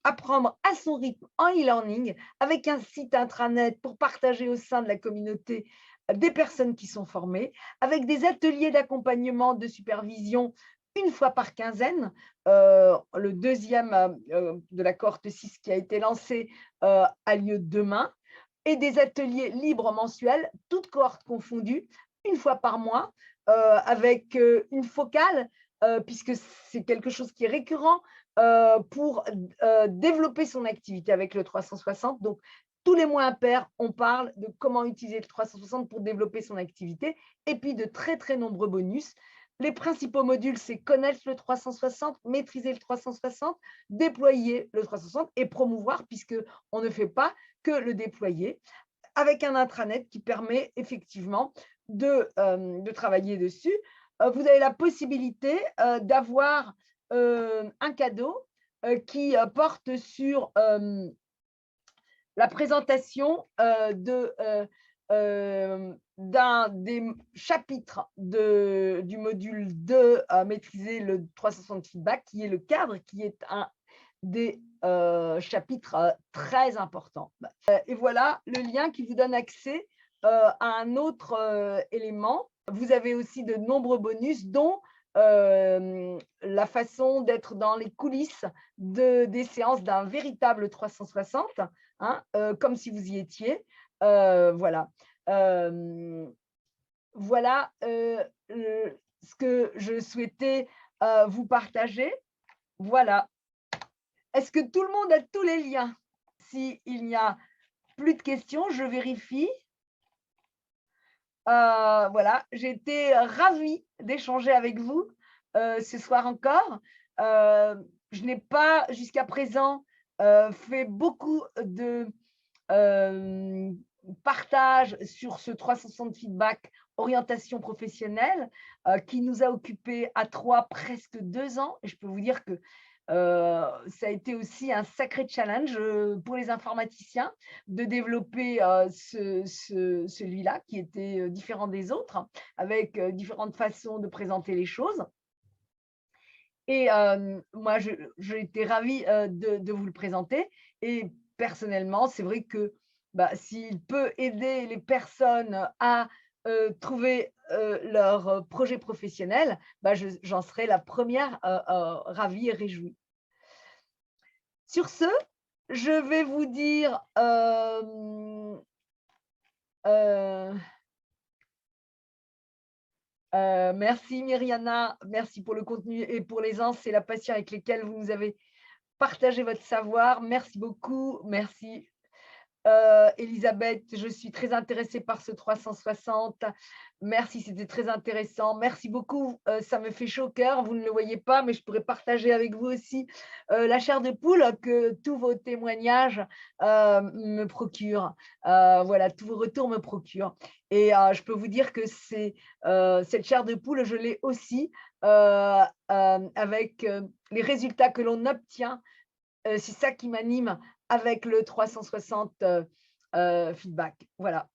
apprendre à son rythme en e-learning, avec un site intranet pour partager au sein de la communauté des personnes qui sont formées, avec des ateliers d'accompagnement, de supervision une fois par quinzaine. Le deuxième de la cohorte 6 qui a été lancé a lieu demain, et des ateliers libres mensuels, toutes cohortes confondues, une fois par mois, avec une focale, puisque c'est quelque chose qui est récurrent pour développer son activité avec le 360. Donc, tous les mois impairs, on parle de comment utiliser le 360 pour développer son activité, et puis de très, très nombreux bonus. Les principaux modules, c'est connaître le 360, maîtriser le 360, déployer le 360 et promouvoir, puisqu'on ne fait pas que le déployer, avec un intranet qui permet effectivement de travailler dessus. Vous avez la possibilité d'avoir un cadeau qui porte sur la présentation d'un des chapitres du module 2 à maîtriser le 360 feedback, qui est le cadre, qui est un des chapitres très importants. Et voilà le lien qui vous donne accès à un autre élément. Vous avez aussi de nombreux bonus, dont la façon d'être dans les coulisses des séances d'un véritable 360, hein, comme si vous y étiez. Voilà. Voilà ce que je souhaitais vous partager. Voilà. Est-ce que tout le monde a tous les liens? S'il n'y a plus de questions, je vérifie. Voilà, j'ai été ravie d'échanger avec vous ce soir encore. Je n'ai pas jusqu'à présent fait beaucoup de partage sur ce 360 feedback orientation professionnelle qui nous a occupés à 3 presque 2 ans. Et je peux vous dire que ça a été aussi un sacré challenge pour les informaticiens de développer celui-là qui était différent des autres, avec différentes façons de présenter les choses. Et moi, j'ai été ravie de vous le présenter. Et personnellement, c'est vrai que s'il peut aider les personnes à trouver leur projet professionnel, j'en serai la première ravie et réjouie. Sur ce, je vais vous dire merci Myriana, merci pour le contenu et pour l'aisance et la passion avec lesquelles vous nous avez partagé votre savoir. Merci beaucoup, merci Elisabeth, je suis très intéressée par ce 360. Merci, c'était très intéressant. Merci beaucoup, ça me fait chaud au cœur. Vous ne le voyez pas, mais je pourrais partager avec vous aussi la chair de poule que tous vos témoignages me procurent. Voilà, tous vos retours me procurent. Et je peux vous dire que cette chair de poule, je l'ai aussi avec les résultats que l'on obtient. C'est ça qui m'anime avec le 360 feedback. Voilà.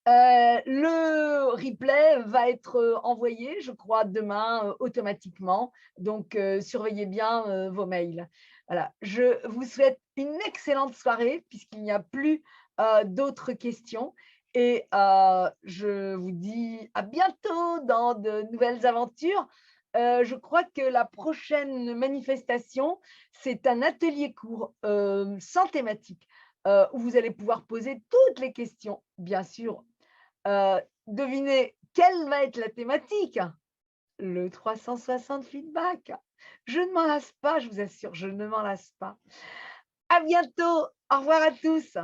Le replay va être envoyé, je crois, demain automatiquement. Donc, surveillez bien vos mails. Voilà. Je vous souhaite une excellente soirée puisqu'il n'y a plus d'autres questions. Et je vous dis à bientôt dans de nouvelles aventures. Je crois que la prochaine manifestation, c'est un atelier court sans thématique où vous allez pouvoir poser toutes les questions, bien sûr. Devinez quelle va être la thématique? Le 360 feedback. Je ne m'en lasse pas, je vous assure, je ne m'en lasse pas. À bientôt. Au revoir à tous.